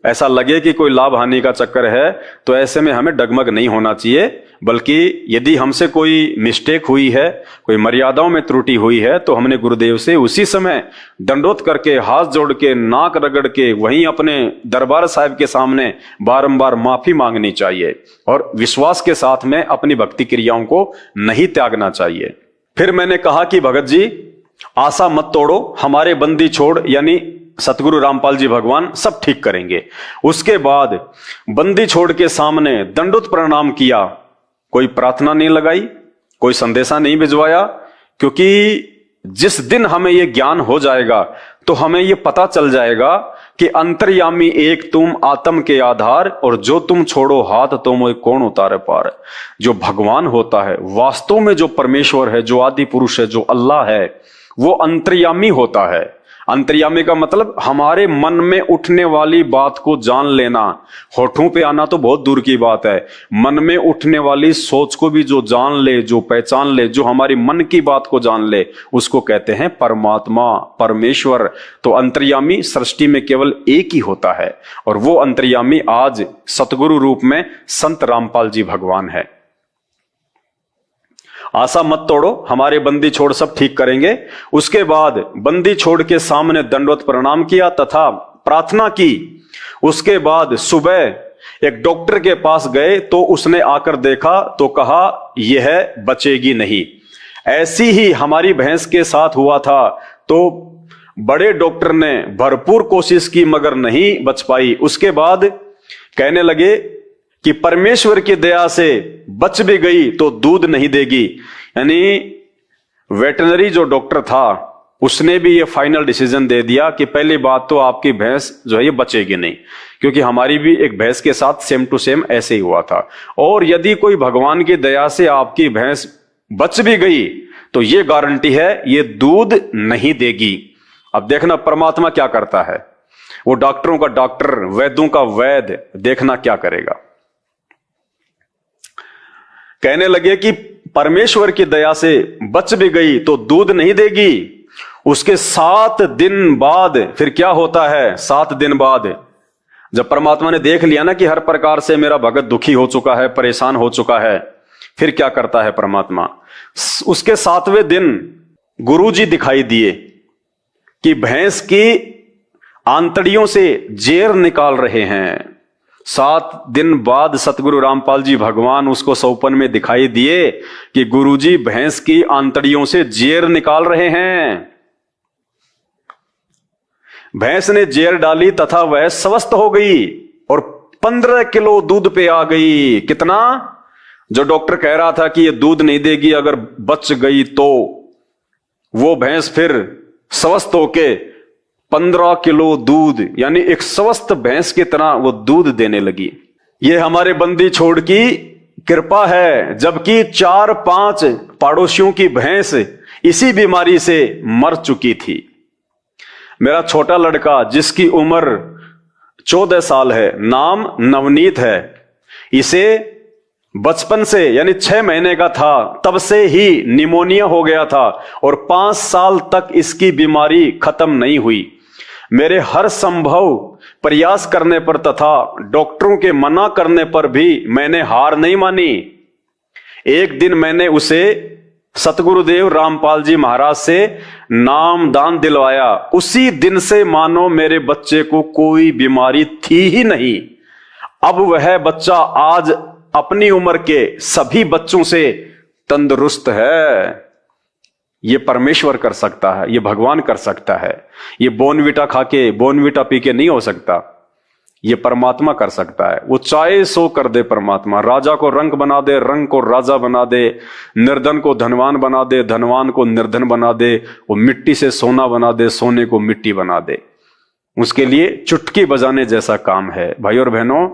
ऐसा लगे कि कोई लाभ हानि का चक्कर है, तो ऐसे में हमें डगमग नहीं होना चाहिए। बल्कि यदि हमसे कोई मिस्टेक हुई है, कोई मर्यादाओं में त्रुटि हुई है, तो हमने गुरुदेव से उसी समय दंडोत करके, हाथ जोड़ के, नाक रगड़ के, वहीं अपने दरबार साहिब के सामने बारंबार माफी मांगनी चाहिए और विश्वास के साथ में अपनी भक्ति क्रियाओं को नहीं त्यागना चाहिए। फिर मैंने कहा कि भगत जी आशा मत तोड़ो, हमारे बंदी छोड़ यानी सतगुरु रामपाल जी भगवान सब ठीक करेंगे। उसके बाद बंदी छोड़ के सामने दंडोत प्रणाम किया, कोई प्रार्थना नहीं लगाई, कोई संदेशा नहीं भिजवाया, क्योंकि जिस दिन हमें यह ज्ञान हो जाएगा तो हमें यह पता चल जाएगा कि अंतर्यामी एक तुम, आत्म के आधार, और जो तुम छोड़ो हाथ तो मोह कौन उतारे पार। जो भगवान होता है वास्तव में, जो परमेश्वर है, जो आदि पुरुष है, जो अल्लाह है, वो अंतर्यामी होता है। अंतर्यामी का मतलब हमारे मन में उठने वाली बात को जान लेना। होठों पे आना तो बहुत दूर की बात है, मन में उठने वाली सोच को भी जो जान ले, जो पहचान ले, जो हमारी मन की बात को जान ले, उसको कहते हैं परमात्मा, परमेश्वर। तो अंतर्यामी सृष्टि में केवल एक ही होता है, और वो अंतर्यामी आज सतगुरु रूप में संत रामपाल जी भगवान है। आशा मत तोड़ो, हमारे बंदी छोड़ सब ठीक करेंगे। उसके बाद बंदी छोड़ के सामने दंडवत प्रणाम किया तथा प्रार्थना की। उसके बाद सुबह एक डॉक्टर के पास गए तो उसने आकर देखा तो कहा यह बचेगी नहीं। ऐसी ही हमारी भैंस के साथ हुआ था। तो बड़े डॉक्टर ने भरपूर कोशिश की मगर नहीं बच पाई। उसके बाद कहने लगे कि परमेश्वर की दया से बच भी गई तो दूध नहीं देगी। यानी वेटरनरी जो डॉक्टर था उसने भी ये फाइनल डिसीजन दे दिया कि पहली बात तो आपकी भैंस जो है ये बचेगी नहीं, क्योंकि हमारी भी एक भैंस के साथ सेम टू सेम ऐसे ही हुआ था। और यदि कोई भगवान की दया से आपकी भैंस बच भी गई तो ये गारंटी है ये दूध नहीं देगी। अब देखना परमात्मा क्या करता है, वो डॉक्टरों का डॉक्टर, वैद्यों का वैद्य, देखना क्या करेगा। कहने लगे कि परमेश्वर की दया से बच भी गई तो दूध नहीं देगी। उसके 7 दिन बाद फिर क्या होता है, 7 दिन बाद जब परमात्मा ने देख लिया ना कि हर प्रकार से मेरा भगत दुखी हो चुका है, परेशान हो चुका है, फिर क्या करता है परमात्मा, उसके 7वें दिन गुरुजी दिखाई दिए कि भैंस की आंतड़ियों से जेर निकाल रहे हैं। 7 दिन बाद सतगुरु रामपाल जी भगवान उसको सौपन में दिखाई दिए कि गुरुजी भैंस की आंतड़ियों से जेर निकाल रहे हैं। भैंस ने जेर डाली तथा वह स्वस्थ हो गई और 15 किलो दूध पे आ गई। कितना? जो डॉक्टर कह रहा था कि ये दूध नहीं देगी, अगर बच गई तो वो भैंस फिर स्वस्थ होके 15 किलो दूध, यानी एक स्वस्थ भैंस की तरह वो दूध देने लगी। ये हमारे बंदी छोड़ की कृपा है, जबकि 4-5 पड़ोसियों की भैंस इसी बीमारी से मर चुकी थी। मेरा छोटा लड़का जिसकी उम्र 14 साल है, नाम नवनीत है, इसे बचपन से यानी 6 महीने का था तब से ही निमोनिया हो गया था और 5 साल तक इसकी बीमारी खत्म नहीं हुई। मेरे हर संभव प्रयास करने पर तथा डॉक्टरों के मना करने पर भी मैंने हार नहीं मानी। एक दिन मैंने उसे सतगुरुदेव रामपाल जी महाराज से नाम दान दिलवाया। उसी दिन से मानो मेरे बच्चे को कोई बीमारी थी ही नहीं। अब वह बच्चा आज अपनी उम्र के सभी बच्चों से तंदुरुस्त है। ये परमेश्वर कर सकता है, ये भगवान कर सकता है। ये बोनविटा खा के, बोनविटा पी के नहीं हो सकता, ये परमात्मा कर सकता है। वो चाहे सो कर दे परमात्मा। राजा को रंक बना दे, रंक को राजा बना दे, निर्धन को धनवान बना दे, धनवान को निर्धन बना दे, वो मिट्टी से सोना बना दे, सोने को मिट्टी बना दे। उसके लिए चुटकी बजाने जैसा काम है। भाई और बहनों,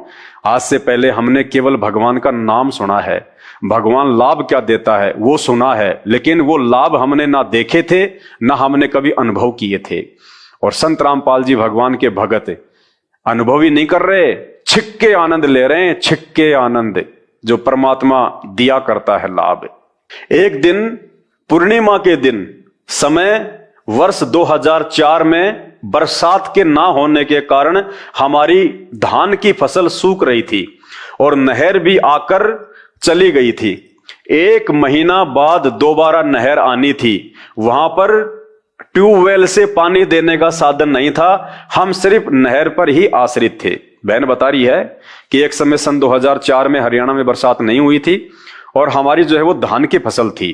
आज से पहले हमने केवल भगवान का नाम सुना है, भगवान लाभ क्या देता है वो सुना है, लेकिन वो लाभ हमने ना देखे थे ना हमने कभी अनुभव किए थे। और संत रामपाल जी भगवान के भगत अनुभव ही नहीं कर रहे, छिक्के आनंद ले रहे हैं, छिक्के आनंद जो परमात्मा दिया करता है लाभ। एक दिन पूर्णिमा के दिन, समय वर्ष 2004 में, बरसात के ना होने के कारण हमारी धान की फसल सूख रही थी और नहर भी आकर चली गई थी। 1 महीना बाद दोबारा नहर आनी थी। वहां पर ट्यूबवेल से पानी देने का साधन नहीं था, हम सिर्फ नहर पर ही आश्रित थे। बहन बता रही है कि एक समय सन 2004 में हरियाणा में बरसात नहीं हुई थी और हमारी जो है वो धान की फसल थी,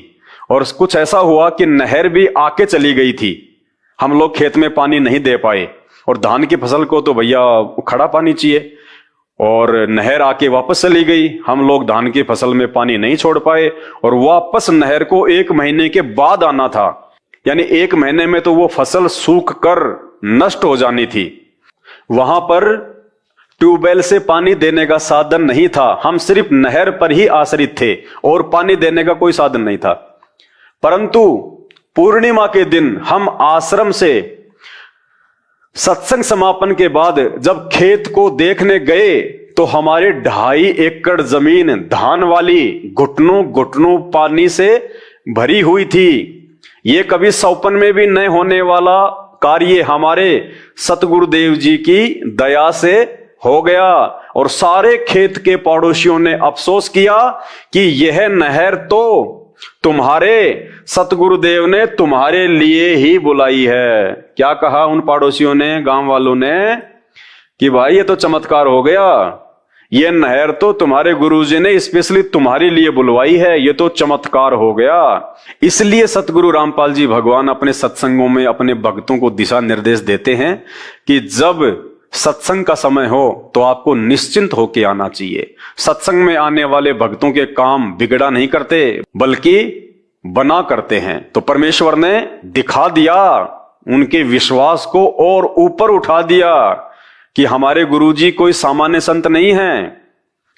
और कुछ ऐसा हुआ कि नहर भी आके चली गई थी। हम लोग खेत में पानी नहीं दे पाए और धान की फसल को तो भैया खड़ा पानी चाहिए, और नहर आके वापस चली गई। हम लोग धान की फसल में पानी नहीं छोड़ पाए और वापस नहर को 1 महीने के बाद आना था, यानी 1 महीने में तो वो फसल सूख कर नष्ट हो जानी थी। वहां पर ट्यूबवेल से पानी देने का साधन नहीं था, हम सिर्फ नहर पर ही आश्रित थे और पानी देने का कोई साधन नहीं था। परंतु पूर्णिमा के दिन हम आश्रम से सत्संग समापन के बाद जब खेत को देखने गए तो हमारे 2.5 एकड़ जमीन धान वाली घुटनों घुटनों पानी से भरी हुई थी। ये कभी सौपन में भी न होने वाला कार्य हमारे सतगुरुदेव जी की दया से हो गया। और सारे खेत के पड़ोसियों ने अफसोस किया कि यह नहर तो तुम्हारे सतगुरुदेव ने तुम्हारे लिए ही बुलाई है। क्या कहा उन पड़ोसियों ने, गांव वालों ने, कि भाई ये तो चमत्कार हो गया, ये नहर तो तुम्हारे गुरुजी ने स्पेशली तुम्हारे लिए बुलवाई है, ये तो चमत्कार हो गया। इसलिए सतगुरु रामपाल जी भगवान अपने सत्संगों में अपने भक्तों को दिशा निर्देश देते हैं कि जब सत्संग का समय हो तो आपको निश्चिंत होके आना चाहिए। सत्संग में आने वाले भक्तों के काम बिगड़ा नहीं करते बल्कि बना करते हैं। तो परमेश्वर ने दिखा दिया, उनके विश्वास को और ऊपर उठा दिया कि हमारे गुरुजी कोई सामान्य संत नहीं हैं,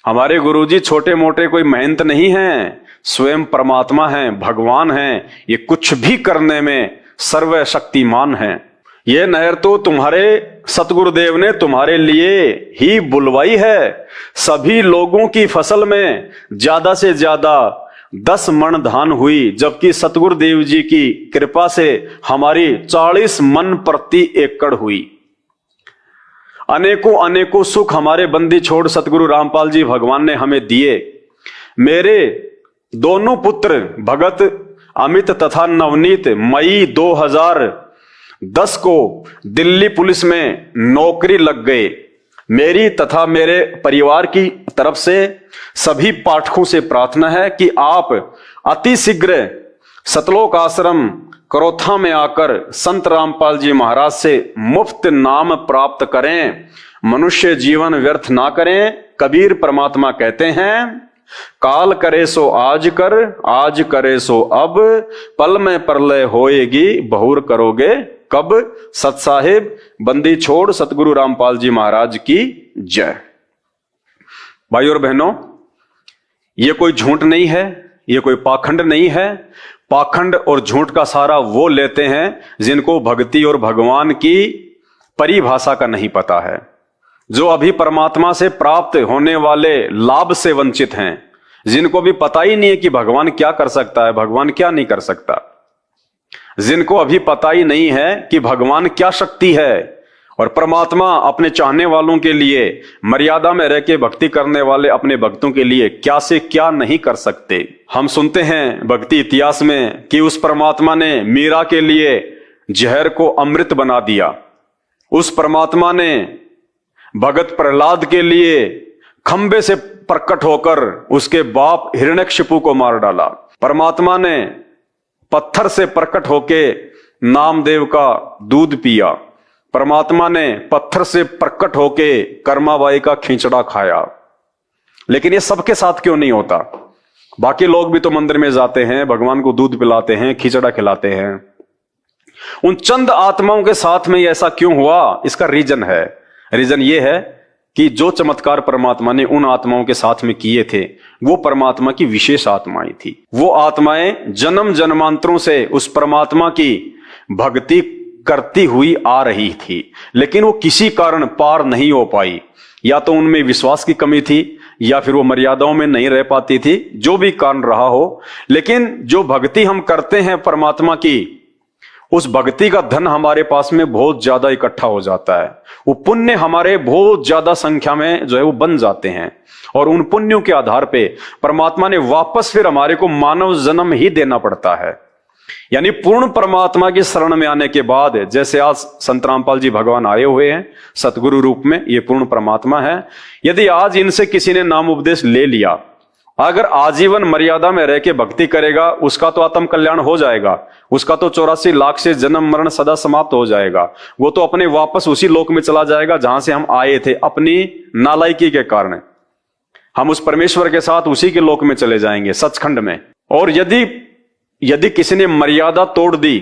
हमारे गुरुजी छोटे मोटे कोई महंत नहीं हैं, स्वयं परमात्मा हैं, भगवान हैं, ये कुछ भी करने में सर्वशक्तिमान हैं। ये नहर तो तुम्हारे सतगुरुदेव ने तुम्हारे लिए ही बुलवाई है। सभी लोगों की फसल में ज्यादा से ज्यादा 10 मन धान हुई, जबकि सतगुरुदेव जी की कृपा से हमारी 40 मन प्रति एकड़ हुई। अनेकों अनेकों सुख हमारे बंदी छोड़ सतगुरु रामपाल जी भगवान ने हमें दिए। मेरे दोनों पुत्र भगत अमित तथा नवनीत मई 2010 को दिल्ली पुलिस में नौकरी लग गए। मेरी तथा मेरे परिवार की तरफ से सभी पाठकों से प्रार्थना है कि आप अति शीघ्र सतलोक आश्रम करोथा में आकर संत रामपाल जी महाराज से मुफ्त नाम प्राप्त करें। मनुष्य जीवन व्यर्थ ना करें। कबीर परमात्मा कहते हैं, काल करे सो आज कर, आज करे सो अब, पल में प्रलय होएगी, बहुर करोगे कब। सत साहिब बंदी छोड़ सतगुरु रामपाल जी महाराज की जय। भाई और बहनों, ये कोई झूठ नहीं है, ये कोई पाखंड नहीं है। पाखंड और झूठ का सहारा वो लेते हैं जिनको भक्ति और भगवान की परिभाषा का नहीं पता है, जो अभी परमात्मा से प्राप्त होने वाले लाभ से वंचित हैं, जिनको भी पता ही नहीं है कि भगवान क्या कर सकता है, भगवान क्या नहीं कर सकता, जिनको अभी पता ही नहीं है कि भगवान क्या शक्ति है और परमात्मा अपने चाहने वालों के लिए मर्यादा में रह के भक्ति करने वाले अपने भक्तों के लिए क्या से क्या नहीं कर सकते। हम सुनते हैं भक्ति इतिहास में कि उस परमात्मा ने मीरा के लिए जहर को अमृत बना दिया। उस परमात्मा ने भगत प्रहलाद के लिए खंबे से प्रकट होकर उसके बाप हिरण्यकशिपु को मार डाला। परमात्मा ने पत्थर से प्रकट होके नामदेव का दूध पिया। परमात्मा ने पत्थर से प्रकट होके कर्माबाई का खींचड़ा खाया। लेकिन ये सबके साथ क्यों नहीं होता? बाकी लोग भी तो मंदिर में जाते हैं, भगवान को दूध पिलाते हैं, खींचड़ा खिलाते हैं। उन चंद आत्माओं के साथ में ऐसा क्यों हुआ? इसका रीजन है। रीजन ये है कि जो चमत्कार परमात्मा ने उन आत्माओं के साथ में किए थे वो परमात्मा की विशेष आत्माएं थी। वो आत्माएं जन्म जन्मांतरों से उस परमात्मा की भक्ति करती हुई आ रही थी, लेकिन वो किसी कारण पार नहीं हो पाई। या तो उनमें विश्वास की कमी थी या फिर वो मर्यादाओं में नहीं रह पाती थी, जो भी कारण रहा हो। लेकिन जो भक्ति हम करते हैं परमात्मा की, उस भक्ति का धन हमारे पास में बहुत ज्यादा इकट्ठा हो जाता है। वो पुण्य हमारे बहुत ज्यादा संख्या में जो है वो बन जाते हैं और उन पुण्यों के आधार पे परमात्मा ने वापस फिर हमारे को मानव जन्म ही देना पड़ता है। यानी पूर्ण परमात्मा की शरण में आने के बाद, जैसे आज संत रामपाल जी भगवान आए हुए हैं सतगुरु रूप में, ये पूर्ण परमात्मा है। यदि आज इनसे किसी ने नाम उपदेश ले लिया, अगर आजीवन मर्यादा में रह के भक्ति करेगा, उसका तो आत्म कल्याण हो जाएगा, उसका तो 84 लाख से जन्म मरण सदा समाप्त हो जाएगा। वो तो अपने वापस उसी लोक में चला जाएगा जहां से हम आए थे। अपनी नालायकी के कारण हम उस परमेश्वर के साथ उसी के लोक में चले जाएंगे, सचखंड में। और यदि किसी ने मर्यादा तोड़ दी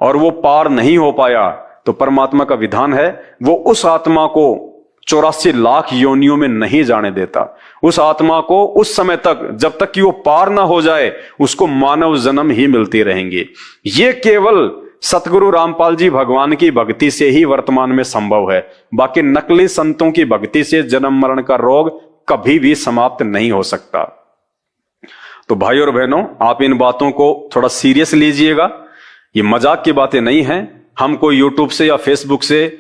और वो पार नहीं हो पाया, तो परमात्मा का विधान है वो उस आत्मा को 84 लाख योनियों में नहीं जाने देता। उस आत्मा को उस समय तक, जब तक कि वो पार ना हो जाए, उसको मानव जन्म ही मिलती रहेंगी। ये केवल सतगुरु रामपाल जी भगवान की भक्ति से ही वर्तमान में संभव है। बाकी नकली संतों की भक्ति से जन्म मरण का रोग कभी भी समाप्त नहीं हो सकता। तो भाई और बहनों, आप इन बातों को थोड़ा सीरियस लीजिएगा। ये मजाक की बातें नहीं हैं। हम कोई यूट्यूब से या फेसबुक से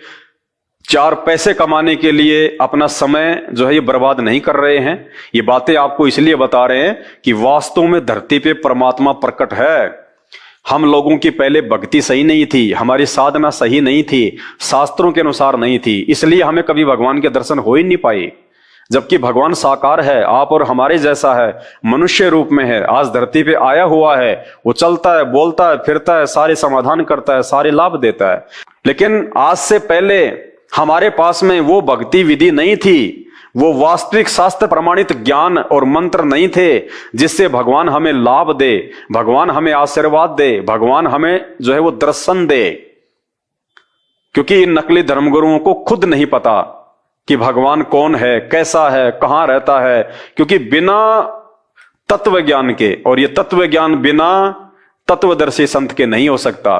4 पैसे कमाने के लिए अपना समय जो है ये बर्बाद नहीं कर रहे हैं। ये बातें आपको इसलिए बता रहे हैं कि वास्तव में धरती पे परमात्मा प्रकट है। हम लोगों की पहले भक्ति सही नहीं थी, हमारी साधना सही नहीं थी, शास्त्रों के अनुसार नहीं थी, इसलिए हमें कभी भगवान के दर्शन हो ही नहीं पाए। जबकि भगवान साकार है, आप और हमारे जैसा है, मनुष्य रूप में है, आज धरती पे आया हुआ है। वो चलता है, बोलता है, फिरता है, सारे समाधान करता है, सारे लाभ देता है। लेकिन आज से पहले हमारे पास में वो भक्ति विधि नहीं थी, वो वास्तविक शास्त्र प्रमाणित ज्ञान और मंत्र नहीं थे जिससे भगवान हमें लाभ दे, भगवान हमें आशीर्वाद दे, भगवान हमें जो है वो दर्शन दे। क्योंकि इन नकली धर्मगुरुओं को खुद नहीं पता कि भगवान कौन है, कैसा है, कहां रहता है। क्योंकि बिना तत्व ज्ञान के, और ये तत्व ज्ञान बिना तत्वदर्शी संत के नहीं हो सकता।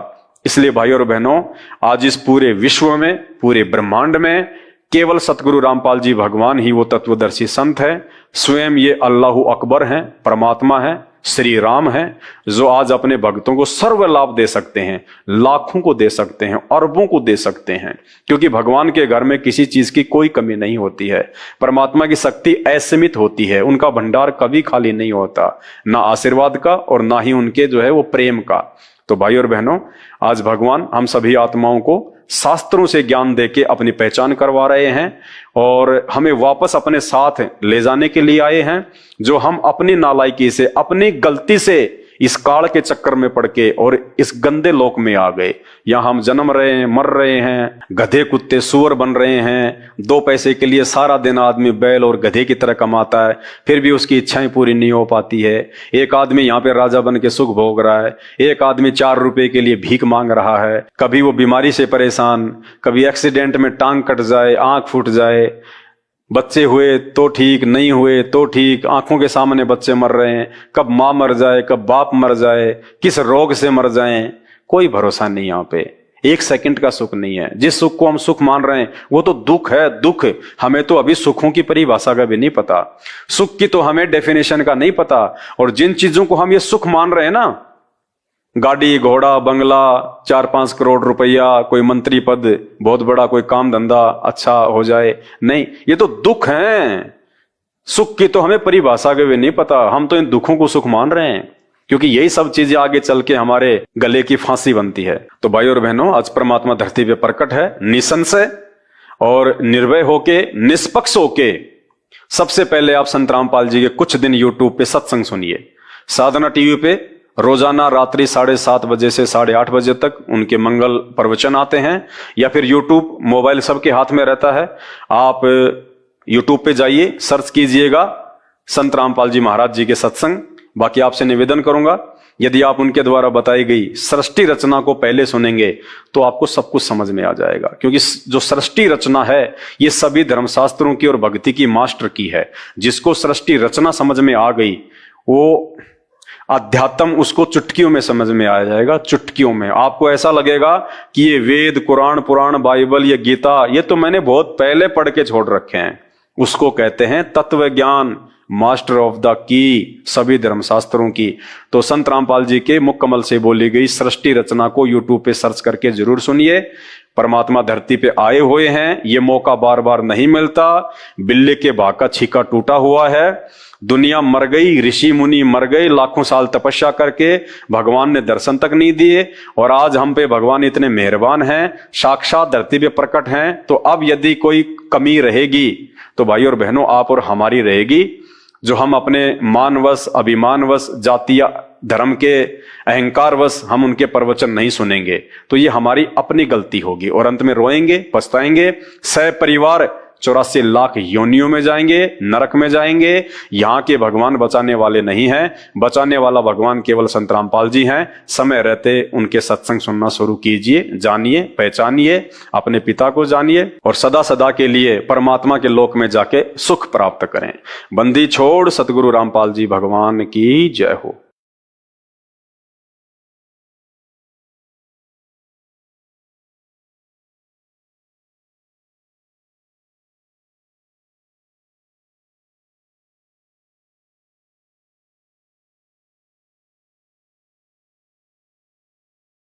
इसलिए भाइयों और बहनों, आज इस पूरे विश्व में, पूरे ब्रह्मांड में केवल सतगुरु रामपाल जी भगवान ही वो तत्वदर्शी संत है। स्वयं ये अल्लाह अकबर हैं, परमात्मा है, श्री राम है, जो आज अपने भक्तों को सर्व लाभ दे सकते हैं, लाखों को दे सकते हैं, अरबों को दे सकते हैं। क्योंकि भगवान के घर में किसी चीज की कोई कमी नहीं होती है। परमात्मा की शक्ति असीमित होती है, उनका भंडार कभी खाली नहीं होता, ना आशीर्वाद का और ना ही उनके जो है वो प्रेम का। तो भाई और बहनों, आज भगवान हम सभी आत्माओं को शास्त्रों से ज्ञान देके अपनी पहचान करवा रहे हैं और हमें वापस अपने साथ ले जाने के लिए आए हैं, जो हम अपनी नालायकी से, अपनी गलती से इस काल के चक्कर में पड़ के और इस गंदे लोक में आ गए। यहां हम जन्म रहे हैं, मर रहे हैं, गधे कुत्ते सूअर बन रहे हैं। 2 पैसे के लिए सारा दिन आदमी बैल और गधे की तरह कमाता है, फिर भी उसकी इच्छाएं पूरी नहीं हो पाती है। एक आदमी यहाँ पे राजा बन के सुख भोग रहा है, एक आदमी 4 रुपए के लिए भीख मांग रहा है। कभी वो बीमारी से परेशान, कभी एक्सीडेंट में टांग कट जाए, आंख फूट जाए, बच्चे हुए तो ठीक, नहीं हुए तो ठीक, आंखों के सामने बच्चे मर रहे हैं। कब मां मर जाए, कब बाप मर जाए, किस रोग से मर जाएं, कोई भरोसा नहीं। यहाँ पे 1 सेकंड का सुख नहीं है। जिस सुख को हम सुख मान रहे हैं वो तो दुख है, दुख। हमें तो अभी सुखों की परिभाषा का भी नहीं पता, सुख की तो हमें डेफिनेशन का नहीं पता। और जिन चीजों को हम ये सुख मान रहे हैं ना, गाड़ी घोड़ा बंगला, 4-5 करोड़ रुपया, कोई मंत्री पद, बहुत बड़ा कोई काम धंधा अच्छा हो जाए, नहीं, ये तो दुख हैं। सुख की तो हमें परिभाषा के भी नहीं पता, हम तो इन दुखों को सुख मान रहे हैं। क्योंकि यही सब चीजें आगे चल के हमारे गले की फांसी बनती है। तो भाई और बहनों, आज परमात्मा धरती पे प्रकट है, निसंशय और निर्भय होके, निष्पक्ष होके। सबसे पहले आप संत रामपाल जी के कुछ दिन यूट्यूब पे सत्संग सुनिए। साधना टीवी पे रोजाना रात्रि 7:30 बजे से 8:30 बजे तक उनके मंगल प्रवचन आते हैं, या फिर यूट्यूब, मोबाइल सबके हाथ में रहता है, आप यूट्यूब पे जाइए, सर्च कीजिएगा संत रामपाल जी महाराज जी के सत्संग। बाकी आपसे निवेदन करूंगा, यदि आप उनके द्वारा बताई गई सृष्टि रचना को पहले सुनेंगे तो आपको सब कुछ समझ में आ जाएगा। क्योंकि जो सृष्टि रचना है ये सभी धर्मशास्त्रों की और भक्ति की मास्टर की है। जिसको सृष्टि रचना समझ में आ गई, वो अध्यात्म उसको चुटकियों में समझ में आ जाएगा। चुटकियों में आपको ऐसा लगेगा कि ये वेद, कुरान, पुराण, बाइबल, ये गीता, ये तो मैंने बहुत पहले पढ़ के छोड़ रखे हैं। उसको कहते हैं तत्व ज्ञान, मास्टर ऑफ द की, सभी धर्मशास्त्रों की। तो संत रामपाल जी के मुख कमल से बोली गई सृष्टि रचना को यूट्यूब पे सर्च करके जरूर सुनिए। परमात्मा धरती पे आए हुए हैं, ये मौका बार बार नहीं मिलता। बिल्ली के भाग का छीका टूटा हुआ है, दुनिया मर गई, ऋषि मुनि मर गए, लाखों साल तपस्या करके भगवान ने दर्शन तक नहीं दिए। और आज हम पे भगवान इतने मेहरबान हैं, साक्षात धरती पे प्रकट हैं। तो अब यदि कोई कमी रहेगी तो भाई और बहनों, आप और हमारी रहेगी, जो हम अपने मानवश, अभिमानवश, जातीय धर्म के अहंकारवश हम उनके प्रवचन नहीं सुनेंगे तो ये हमारी अपनी गलती होगी और अंत में रोएंगे, पछताएंगे। सपरिवार 84 लाख योनियों में जाएंगे, नरक में जाएंगे। यहाँ के भगवान बचाने वाले नहीं हैं, बचाने वाला भगवान केवल संत रामपाल जी हैं। समय रहते उनके सत्संग सुनना शुरू कीजिए, जानिए, पहचानिए, अपने पिता को जानिए और सदा सदा के लिए परमात्मा के लोक में जाके सुख प्राप्त करें। बंदी छोड़ सतगुरु रामपाल जी भगवान की जय हो।